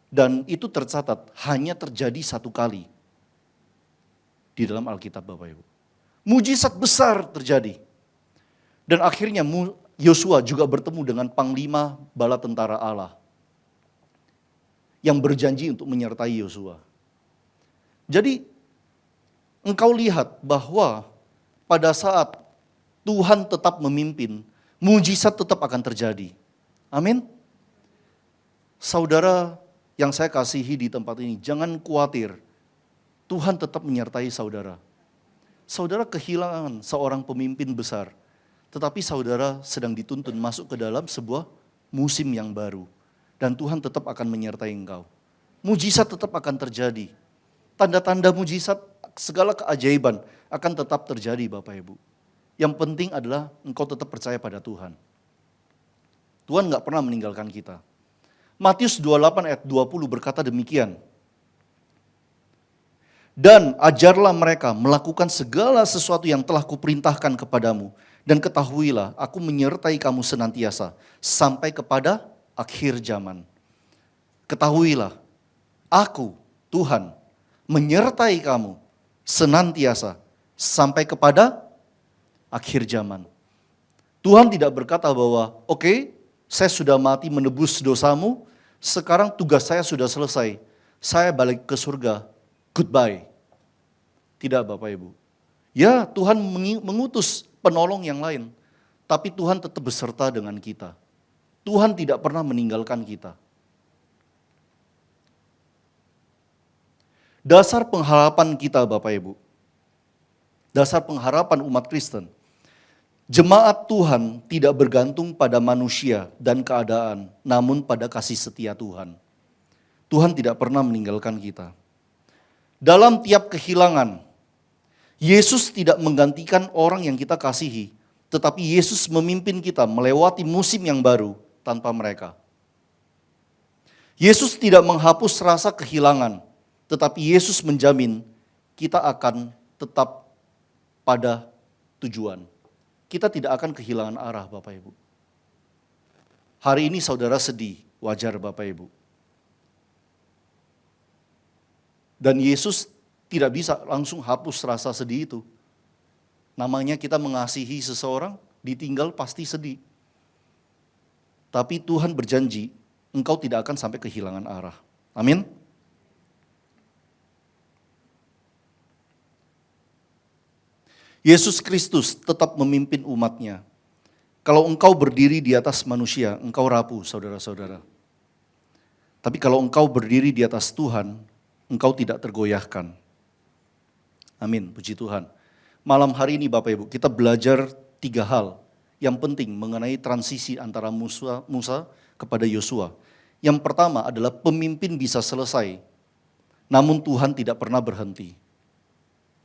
Dan itu tercatat hanya terjadi satu kali di dalam Alkitab Bapak Ibu. Mujizat besar terjadi. Dan akhirnya Yosua juga bertemu dengan panglima bala tentara Allah yang berjanji untuk menyertai Yosua. Jadi engkau lihat bahwa pada saat Tuhan tetap memimpin, mujizat tetap akan terjadi. Amin. Saudara yang saya kasihi di tempat ini, jangan khawatir. Tuhan tetap menyertai saudara. Saudara kehilangan seorang pemimpin besar, tetapi saudara sedang dituntun masuk ke dalam sebuah musim yang baru. Dan Tuhan tetap akan menyertai engkau. Mujizat tetap akan terjadi. Tanda-tanda mujizat, segala keajaiban akan tetap terjadi Bapak Ibu. Yang penting adalah engkau tetap percaya pada Tuhan. Tuhan gak pernah meninggalkan kita. Matius 28 ayat 20 berkata demikian. Dan ajarlah mereka melakukan segala sesuatu yang telah kuperintahkan kepadamu. Dan ketahuilah aku menyertai kamu senantiasa sampai kepada akhir zaman. Ketahuilah, aku, Tuhan, menyertai kamu senantiasa sampai kepada akhir zaman. Tuhan tidak berkata bahwa, oke, saya sudah mati menebus dosamu, sekarang tugas saya sudah selesai, saya balik ke surga, goodbye. Tidak Bapak Ibu. Ya, Tuhan mengutus penolong yang lain, tapi Tuhan tetap beserta dengan kita. Tuhan tidak pernah meninggalkan kita. Dasar pengharapan kita Bapak Ibu, dasar pengharapan umat Kristen, jemaat Tuhan tidak bergantung pada manusia dan keadaan, namun pada kasih setia Tuhan. Tuhan tidak pernah meninggalkan kita. Dalam tiap kehilangan, Yesus tidak menggantikan orang yang kita kasihi, tetapi Yesus memimpin kita melewati musim yang baru tanpa mereka. Yesus tidak menghapus rasa kehilangan, tetapi Yesus menjamin kita akan tetap pada tujuan. Kita tidak akan kehilangan arah Bapak Ibu. Hari ini saudara sedih, wajar Bapak Ibu. Dan Yesus tidak bisa langsung hapus rasa sedih itu. Namanya kita mengasihi seseorang, ditinggal pasti sedih. Tapi Tuhan berjanji, engkau tidak akan sampai kehilangan arah. Amin. Yesus Kristus tetap memimpin umatnya. Kalau engkau berdiri di atas manusia, engkau rapuh saudara-saudara. Tapi kalau engkau berdiri di atas Tuhan, engkau tidak tergoyahkan. Amin, puji Tuhan. Malam hari ini Bapak Ibu, kita belajar 3 hal yang penting mengenai transisi antara Musa kepada Yosua. Yang pertama adalah pemimpin bisa selesai, namun Tuhan tidak pernah berhenti.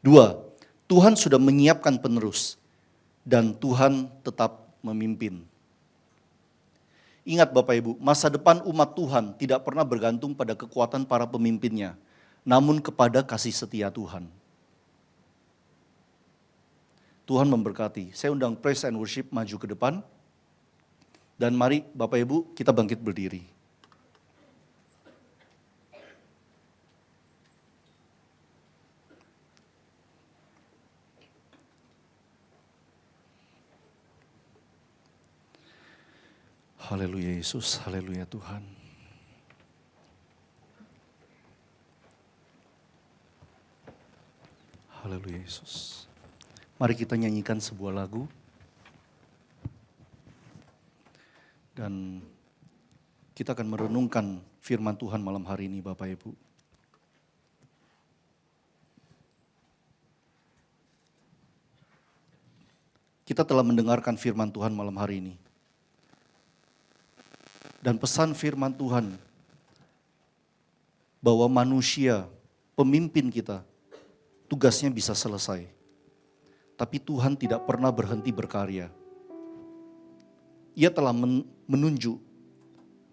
2, Tuhan sudah menyiapkan penerus, dan Tuhan tetap memimpin. Ingat Bapak Ibu, masa depan umat Tuhan tidak pernah bergantung pada kekuatan para pemimpinnya, namun kepada kasih setia Tuhan. Tuhan memberkati. Saya undang praise and worship maju ke depan. Dan mari Bapak Ibu kita bangkit berdiri. Haleluya Yesus, haleluya Tuhan. Haleluya Yesus. Mari kita nyanyikan sebuah lagu. Dan kita akan merenungkan firman Tuhan malam hari ini Bapak Ibu. Kita telah mendengarkan firman Tuhan malam hari ini. Dan pesan firman Tuhan bahwa manusia, pemimpin kita, tugasnya bisa selesai. Tapi Tuhan tidak pernah berhenti berkarya. Ia telah menunjuk,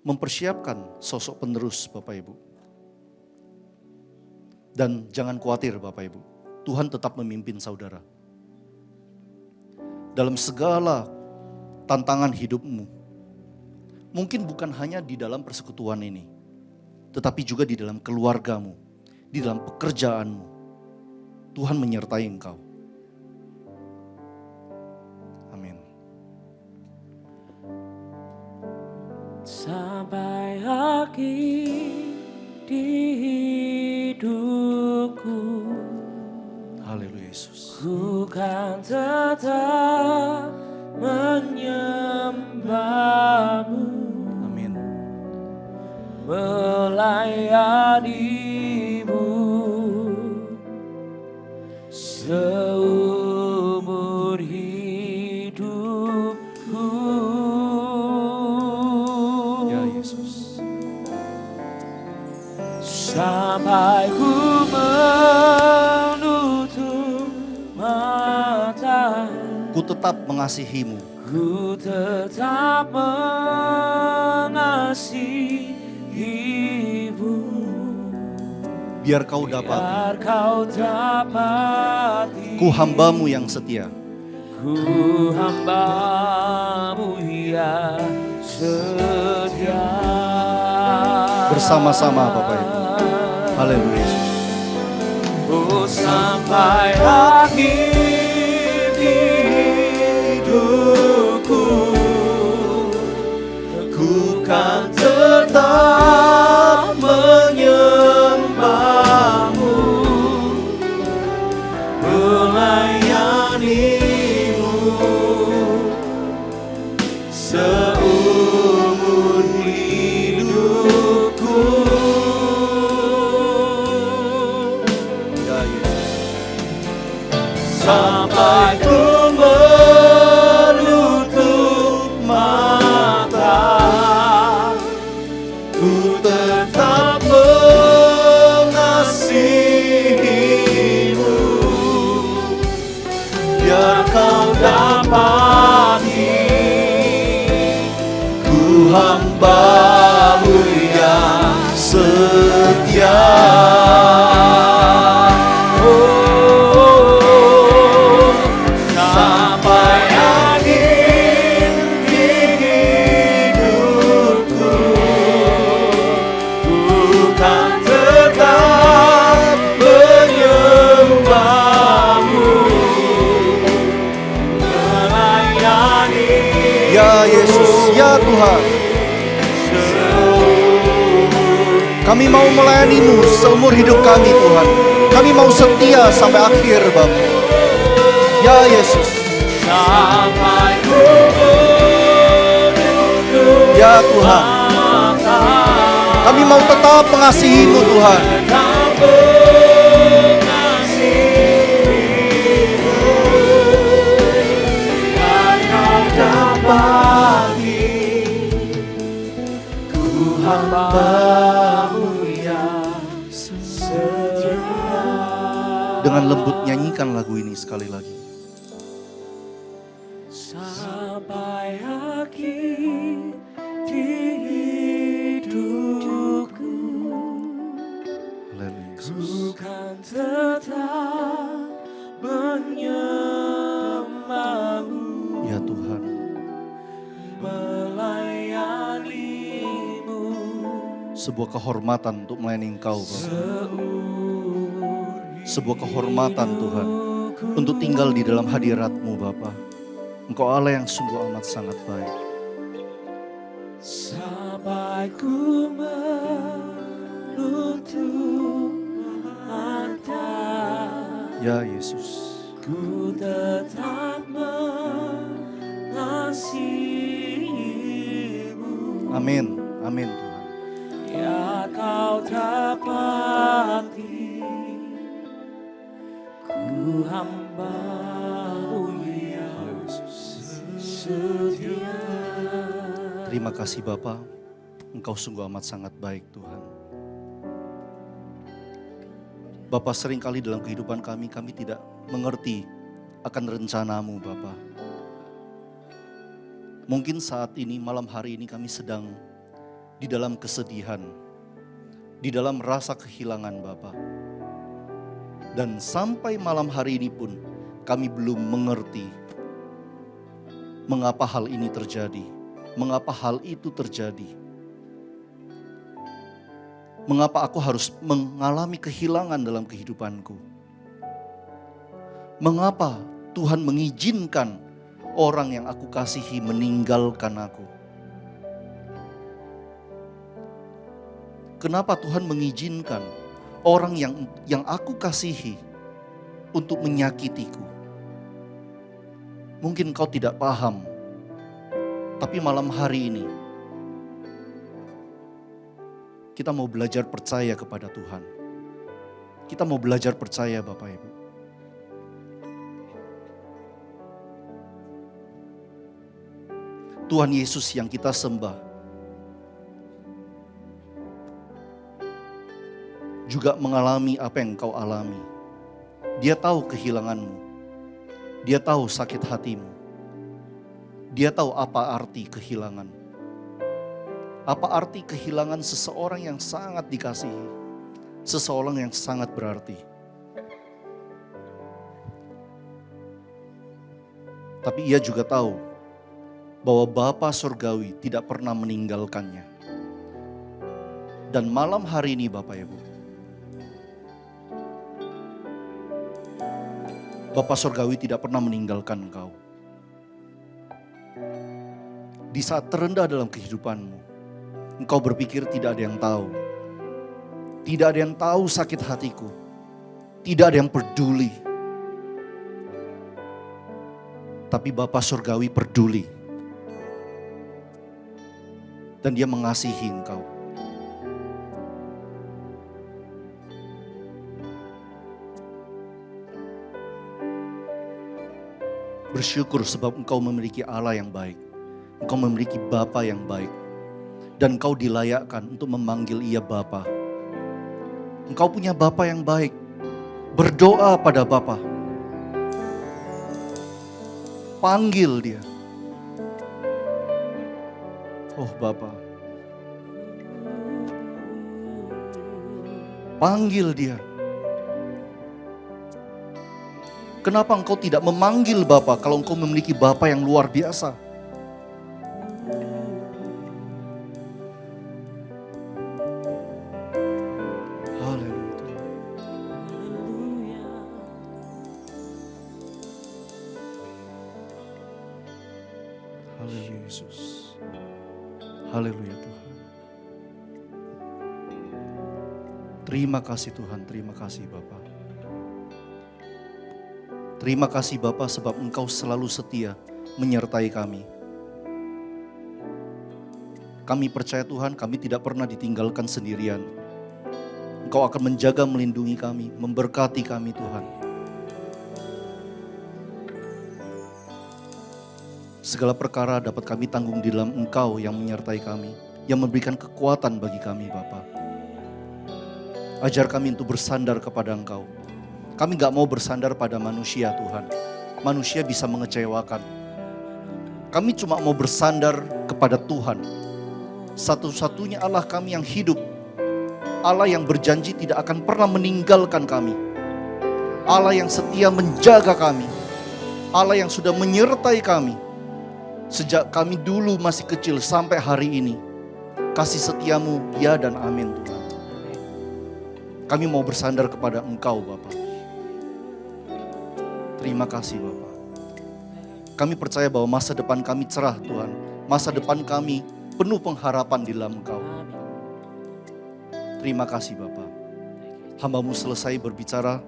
mempersiapkan sosok penerus Bapak Ibu. Dan jangan khawatir Bapak Ibu, Tuhan tetap memimpin saudara. Dalam segala tantangan hidupmu, mungkin bukan hanya di dalam persekutuan ini, tetapi juga di dalam keluargamu, di dalam pekerjaanmu, Tuhan menyertai engkau. sampai akhir di hidupku. Haleluya Yesus. Ku kan tetap menyembahmu, Amin. melayanimu seumur hidupku. Ya Yesus. Sampai ku menutup mata, Ku tetap mengasihimu. ku tetap mengasihimu. Biar kau dapat. Biar kau dapati, Ku hambamu yang setia. ku hambamu yang setia. Bersama-sama Bapak Ibu. Haleluya Yesus. Oh, sampai akhir hidupku, ku kan tetap menyembahmu, melayanimu seumur hidupku. Ya Yesus. Sampai ku menutup mata, ku tetap mengasihimu. Biar kau dapati, ku hambamu yang setia. Sampai akhir hidupku, ku kan tetap menyembahmu, melayani. Ya Yesus, ya Tuhan. Kami mau melayanimu seumur hidup kami Tuhan. Kami mau setia sampai akhir Bapa. Ya Yesus. Sampai ku menutup Ya Tuhan. mata, Kami mau tetap mengasihimu Tuhan. tetap mengasihimu. Biar kau dapati, ku hambamu yang setia. Dengan lembut nyanyikan lagu ini sekali lagi. Sampai akhir hidupku, Haleluya Yesus. ku kan tetap menyembahmu, Ya Tuhan. melayanimu Sebuah kehormatan untuk melayani Engkau Bapa. seumur Sebuah kehormatan Tuhan untuk tinggal di dalam hadirat-Mu Bapa. Engkau Allah yang sungguh amat sangat baik. sampai ku menutup mata, Ya Yesus. ku tetap mengasihimu. Amin. Amin Tuhan. Ya kau dapati, ku hambamu yang setia. Terima kasih Bapa. Engkau sungguh amat sangat baik Tuhan. Bapa, seringkali dalam kehidupan kami tidak mengerti akan rencana-Mu Bapa. Mungkin saat ini, malam hari ini kami sedang di dalam kesedihan, di dalam rasa kehilangan Bapa. Dan sampai malam hari ini pun kami belum mengerti mengapa hal ini terjadi, mengapa hal itu terjadi. Mengapa aku harus mengalami kehilangan dalam kehidupanku? Mengapa Tuhan mengizinkan orang yang aku kasihi meninggalkan aku? Kenapa Tuhan mengizinkan orang yang aku kasihi untuk menyakitiku? Mungkin kau tidak paham, tapi malam hari ini kita mau belajar percaya kepada Tuhan. Kita mau belajar percaya Bapak Ibu. Tuhan Yesus yang kita sembah juga mengalami apa yang kau alami. Dia tahu kehilanganmu. Dia tahu sakit hatimu. Dia tahu apa arti kehilangan. Apa arti kehilangan seseorang yang sangat dikasihi. Seseorang yang sangat berarti. Tapi ia juga tahu bahwa Bapa Surgawi tidak pernah meninggalkannya. Dan malam hari ini Bapak Ibu, Bapa Surgawi tidak pernah meninggalkan engkau. Di saat terendah dalam kehidupanmu, engkau berpikir tidak ada yang tahu. Tidak ada yang tahu sakit hatiku. Tidak ada yang peduli. Tapi Bapa Surgawi peduli. Dan Dia mengasihi engkau. Bersyukur sebab engkau memiliki Allah yang baik. Engkau memiliki Bapa yang baik. Dan engkau dilayakkan untuk memanggil Ia Bapa. Engkau punya Bapa yang baik. Berdoa pada Bapa. Panggil Dia. Oh Bapa. Panggil Dia. Kenapa engkau tidak memanggil Bapa kalau engkau memiliki Bapa yang luar biasa? Haleluya. Haleluya Yesus. Haleluya Tuhan. Terima kasih Tuhan, terima kasih Bapa. Terima kasih Bapa sebab Engkau selalu setia menyertai kami. Kami percaya Tuhan, kami tidak pernah ditinggalkan sendirian. Engkau akan menjaga, melindungi kami, memberkati kami Tuhan. Segala perkara dapat kami tanggung di dalam Engkau yang menyertai kami, yang memberikan kekuatan bagi kami Bapa. Ajar kami untuk bersandar kepada Engkau. Kami gak mau bersandar pada manusia Tuhan. Manusia bisa mengecewakan. Kami cuma mau bersandar kepada Tuhan. Satu-satunya Allah kami yang hidup. Allah yang berjanji tidak akan pernah meninggalkan kami. Allah yang setia menjaga kami. Allah yang sudah menyertai kami. Sejak kami dulu masih kecil sampai hari ini. Kasih setiamu ya dan amin Tuhan. Kami mau bersandar kepada Engkau Bapa. Terima kasih Bapa. Kami percaya bahwa masa depan kami cerah Tuhan. Masa depan kami penuh pengharapan di dalam Engkau. Terima kasih Bapa. Hamba-Mu selesai berbicara.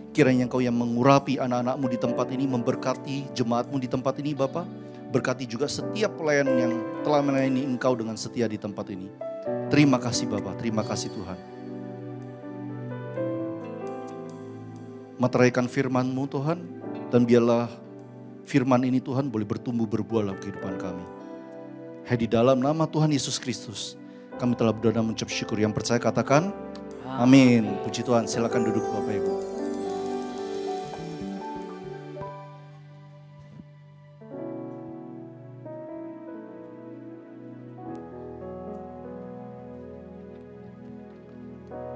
Kiranya Engkau yang mengurapi anak-anak-Mu di tempat ini. Memberkati jemaat-Mu di tempat ini Bapa. Berkati juga setiap pelayan yang telah melayani Engkau dengan setia di tempat ini. Terima kasih Bapa. Terima kasih Tuhan. Materaikan firman-Mu Tuhan, dan biarlah firman ini Tuhan boleh bertumbuh berbuah dalam kehidupan kami. Di dalam nama Tuhan Yesus Kristus, kami telah berdoa dan mengucap syukur. Yang percaya katakan, amin. Puji Tuhan, silakan duduk Bapak Ibu.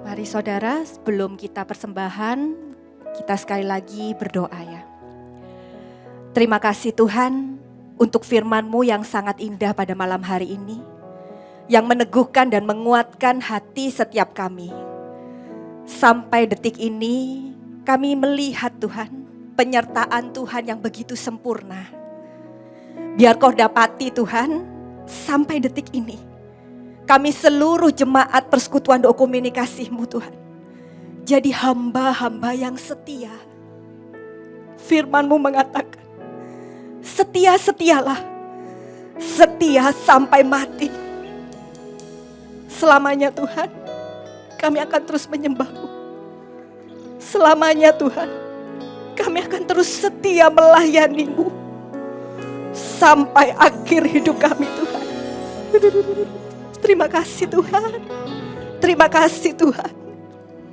Mari saudara, sebelum kita persembahan, kita sekali lagi berdoa ya. Terima kasih Tuhan untuk firman-Mu yang sangat indah pada malam hari ini. Yang meneguhkan dan menguatkan hati setiap kami. Sampai detik ini kami melihat Tuhan, penyertaan Tuhan yang begitu sempurna. Biar Kau dapati Tuhan, sampai detik ini Kami seluruh jemaat persekutuan doa komunikasi-Mu Tuhan. Jadi hamba-hamba yang setia. Firman-Mu mengatakan, setia-setialah, setia sampai mati. Selamanya Tuhan, kami akan terus menyembah-Mu. Selamanya Tuhan, kami akan terus setia melayani-Mu. Sampai akhir hidup kami Tuhan. Terima kasih Tuhan. Terima kasih Tuhan.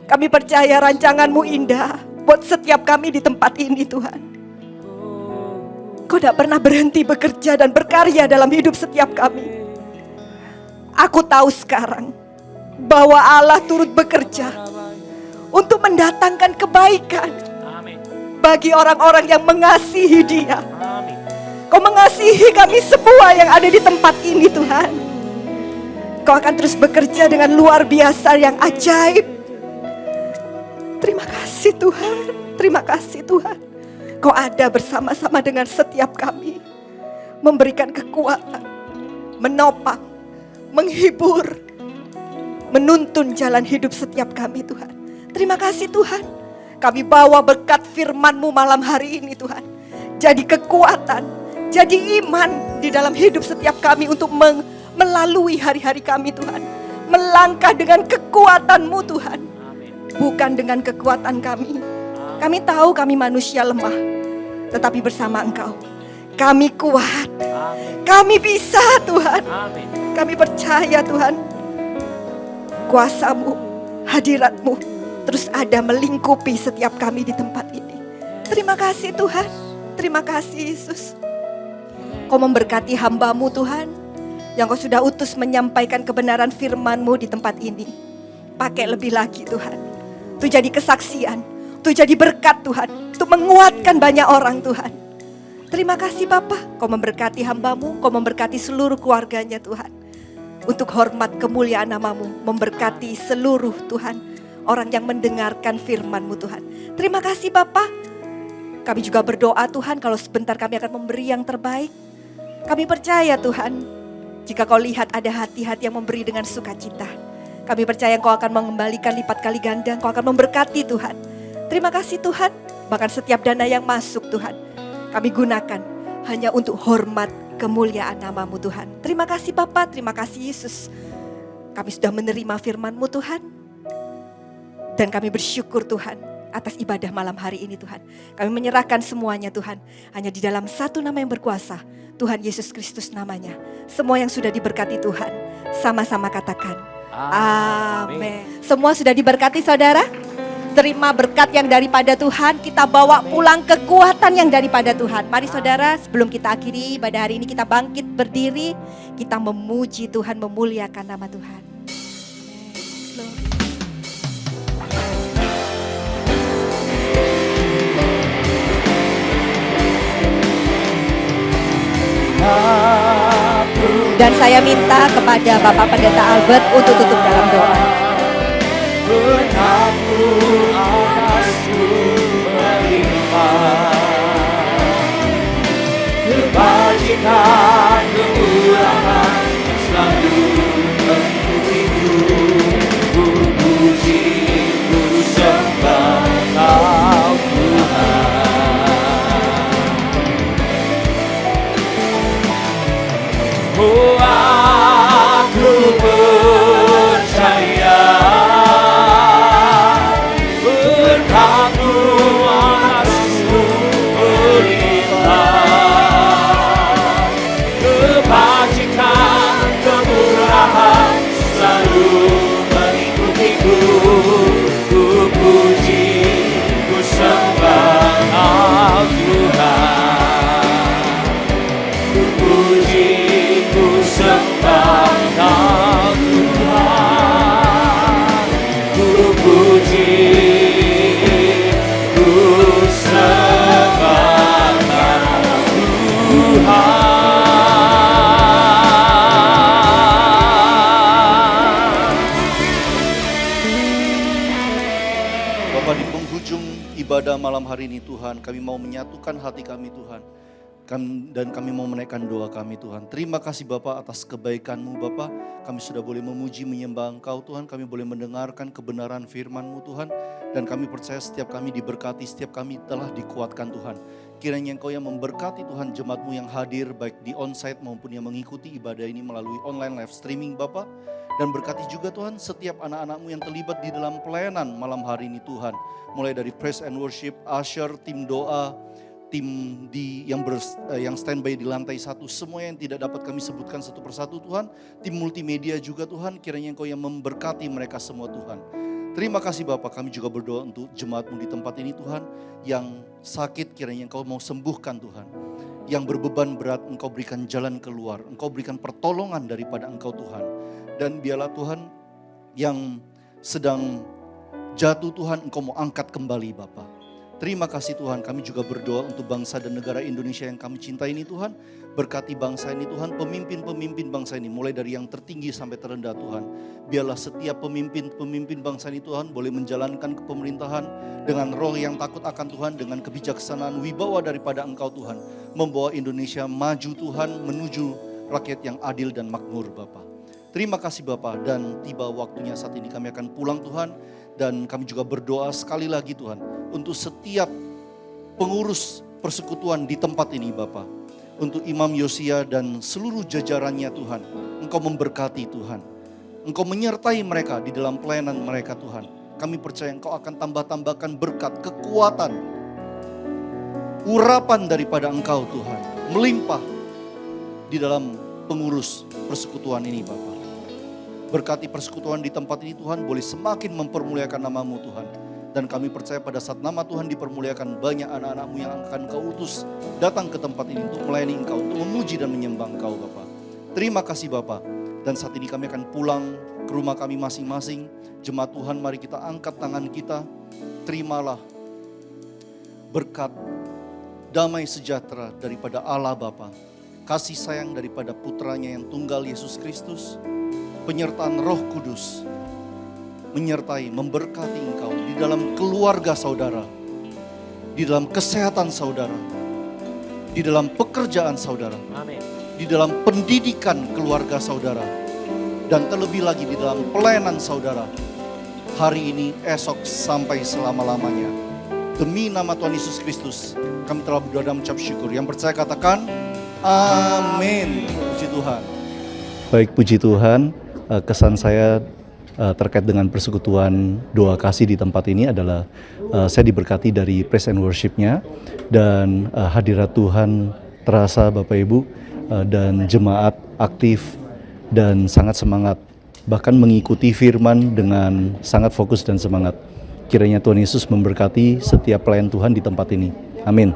Kami percaya rancangan-Mu indah buat setiap kami di tempat ini Tuhan. Kau tidak pernah berhenti bekerja dan berkarya dalam hidup setiap kami. Aku tahu sekarang bahwa Allah turut bekerja untuk mendatangkan kebaikan bagi orang-orang yang mengasihi Dia. Kau mengasihi kami semua yang ada di tempat ini Tuhan. Kau akan terus bekerja dengan luar biasa yang ajaib. Terima kasih Tuhan. Terima kasih Tuhan. Kau ada bersama-sama dengan setiap kami. Memberikan kekuatan. Menopang. Menghibur. Menuntun jalan hidup setiap kami Tuhan. Terima kasih Tuhan. Kami bawa berkat firman-Mu malam hari ini Tuhan. Jadi kekuatan. Jadi iman di dalam hidup setiap kami untuk melalui hari-hari kami Tuhan. Melangkah dengan kekuatan-Mu Tuhan. Bukan dengan kekuatan kami. Kami tahu kami manusia lemah. Tetapi bersama Engkau kami kuat. Kami bisa Tuhan. Kami percaya Tuhan. Kuasa-Mu, hadirat-Mu terus ada melingkupi setiap kami di tempat ini. Terima kasih Tuhan. Terima kasih Yesus. Kau memberkati hamba-Mu Tuhan. Yang Kau sudah utus menyampaikan kebenaran firman-Mu di tempat ini. Pakai lebih lagi Tuhan. Itu jadi kesaksian. Itu jadi berkat Tuhan. Untuk menguatkan banyak orang Tuhan. Terima kasih Bapa. Kau memberkati hamba-Mu. Kau memberkati seluruh keluarganya Tuhan. Untuk hormat kemuliaan nama-Mu. Memberkati seluruh Tuhan. Orang yang mendengarkan firman-Mu Tuhan. Terima kasih Bapa. Kami juga berdoa Tuhan. Kalau sebentar kami akan memberi yang terbaik. Kami percaya Tuhan. Jika Kau lihat ada hati-hati yang memberi dengan sukacita. Kami percaya Engkau akan mengembalikan lipat kali ganda. Engkau akan memberkati Tuhan. Terima kasih Tuhan. Bahkan setiap dana yang masuk Tuhan. Kami gunakan hanya untuk hormat kemuliaan nama-Mu Tuhan. Terima kasih Bapa. Terima kasih Yesus. Kami sudah menerima firman-Mu Tuhan. Dan kami bersyukur Tuhan atas ibadah malam hari ini Tuhan. Kami menyerahkan semuanya Tuhan. Hanya di dalam satu nama yang berkuasa. Tuhan Yesus Kristus namanya. Semua yang sudah diberkati Tuhan. Sama-sama katakan. Amin. Semua sudah diberkati saudara? Terima berkat yang daripada Tuhan. Kita bawa pulang kekuatan yang daripada Tuhan. Mari saudara, sebelum kita akhiri pada hari ini kita bangkit berdiri. Kita memuji Tuhan, memuliakan nama Tuhan. Dan saya minta kepada Bapak Pendeta Albert untuk tutup dalam doa. Berkat-Mu atasku melimpah, kebajikan kemurahan selalu mengikutiku. Ku puji, ku sembah Kau Tuhan. Oh, aku percaya berkat-Mu atasku melimpah, kebajikan kemurahan selalu mengikutiku. Ku puji, ku sembah Kau Tuhan. Ku puji, ku sembah Kau Tuhan. Ku puji, ku sembah Kau Tuhan. Bapak, di penghujung ibadah malam hari ini Tuhan, kami mau menyatukan hati kami Tuhan. Dan kami mau menaikkan doa kami Tuhan. Terima kasih Bapa atas kebaikan-Mu Bapa. Kami sudah boleh memuji menyembah Engkau Tuhan. Kami boleh mendengarkan kebenaran firman-Mu Tuhan. Dan kami percaya setiap kami diberkati, setiap kami telah dikuatkan Tuhan. Kiranya Engkau yang memberkati Tuhan jemaat-Mu yang hadir baik di onsite maupun yang mengikuti ibadah ini melalui online live streaming Bapa. Dan berkati juga Tuhan setiap anak-anak-Mu yang terlibat di dalam pelayanan malam hari ini Tuhan. Mulai dari praise and worship, usher, tim doa, tim yang standby di lantai 1, semua yang tidak dapat kami sebutkan satu persatu Tuhan. Tim multimedia juga Tuhan, kiranya Engkau yang memberkati mereka semua Tuhan. Terima kasih Bapak, kami juga berdoa untuk jemaat-Mu di tempat ini Tuhan. Yang sakit kiranya Engkau mau sembuhkan Tuhan. Yang berbeban berat Engkau berikan jalan keluar, Engkau berikan pertolongan daripada Engkau Tuhan. Dan biarlah Tuhan yang sedang jatuh Tuhan Engkau mau angkat kembali Bapak. Terima kasih Tuhan, kami juga berdoa untuk bangsa dan negara Indonesia yang kami cintai ini Tuhan. Berkati bangsa ini Tuhan, pemimpin-pemimpin bangsa ini mulai dari yang tertinggi sampai terendah Tuhan. Biarlah setiap pemimpin bangsa ini Tuhan boleh menjalankan kepemerintahan dengan roh yang takut akan Tuhan, dengan kebijaksanaan wibawa daripada Engkau Tuhan. Membawa Indonesia maju Tuhan menuju rakyat yang adil dan makmur Bapa. Terima kasih Bapa, dan tiba waktunya saat ini kami akan pulang Tuhan. Dan kami juga berdoa sekali lagi Tuhan untuk setiap pengurus persekutuan di tempat ini Bapa. Untuk Imam Yosia dan seluruh jajarannya Tuhan. Engkau memberkati Tuhan. Engkau menyertai mereka di dalam pelayanan mereka Tuhan. Kami percaya Engkau akan tambah-tambahkan berkat, kekuatan, urapan daripada Engkau Tuhan. Melimpah di dalam pengurus persekutuan ini Bapa. Berkati persekutuan di tempat ini Tuhan boleh semakin mempermuliakan nama-Mu Tuhan. Dan kami percaya pada saat nama Tuhan dipermuliakan, banyak anak-anak-Mu yang akan Kau utus datang ke tempat ini untuk melayani Engkau, untuk memuji dan menyembah Engkau Bapa. Terima kasih Bapa. Dan saat ini kami akan pulang ke rumah kami masing-masing. Jemaat Tuhan, mari kita angkat tangan kita. Terimalah berkat damai sejahtera daripada Allah Bapa. Kasih sayang daripada putranya yang tunggal Yesus Kristus. Penyertaan Roh Kudus menyertai, memberkati engkau di dalam keluarga saudara, di dalam kesehatan saudara, di dalam pekerjaan saudara, Amin. di dalam pendidikan keluarga saudara, dan terlebih lagi di dalam pelayanan saudara. Hari ini, esok, sampai selama-lamanya. Demi nama Tuhan Yesus Kristus, kami telah berdoa dan mengucap syukur. Yang percaya katakan, amin. Puji Tuhan. Baik, puji Tuhan. Kesan saya terkait dengan persekutuan doa kasih di tempat ini adalah saya diberkati dari praise and worship-nya, dan hadirat Tuhan terasa Bapak Ibu, dan jemaat aktif dan sangat semangat, bahkan mengikuti firman dengan sangat fokus dan semangat. Kiranya Tuhan Yesus memberkati setiap pelayan Tuhan di tempat ini. Amin.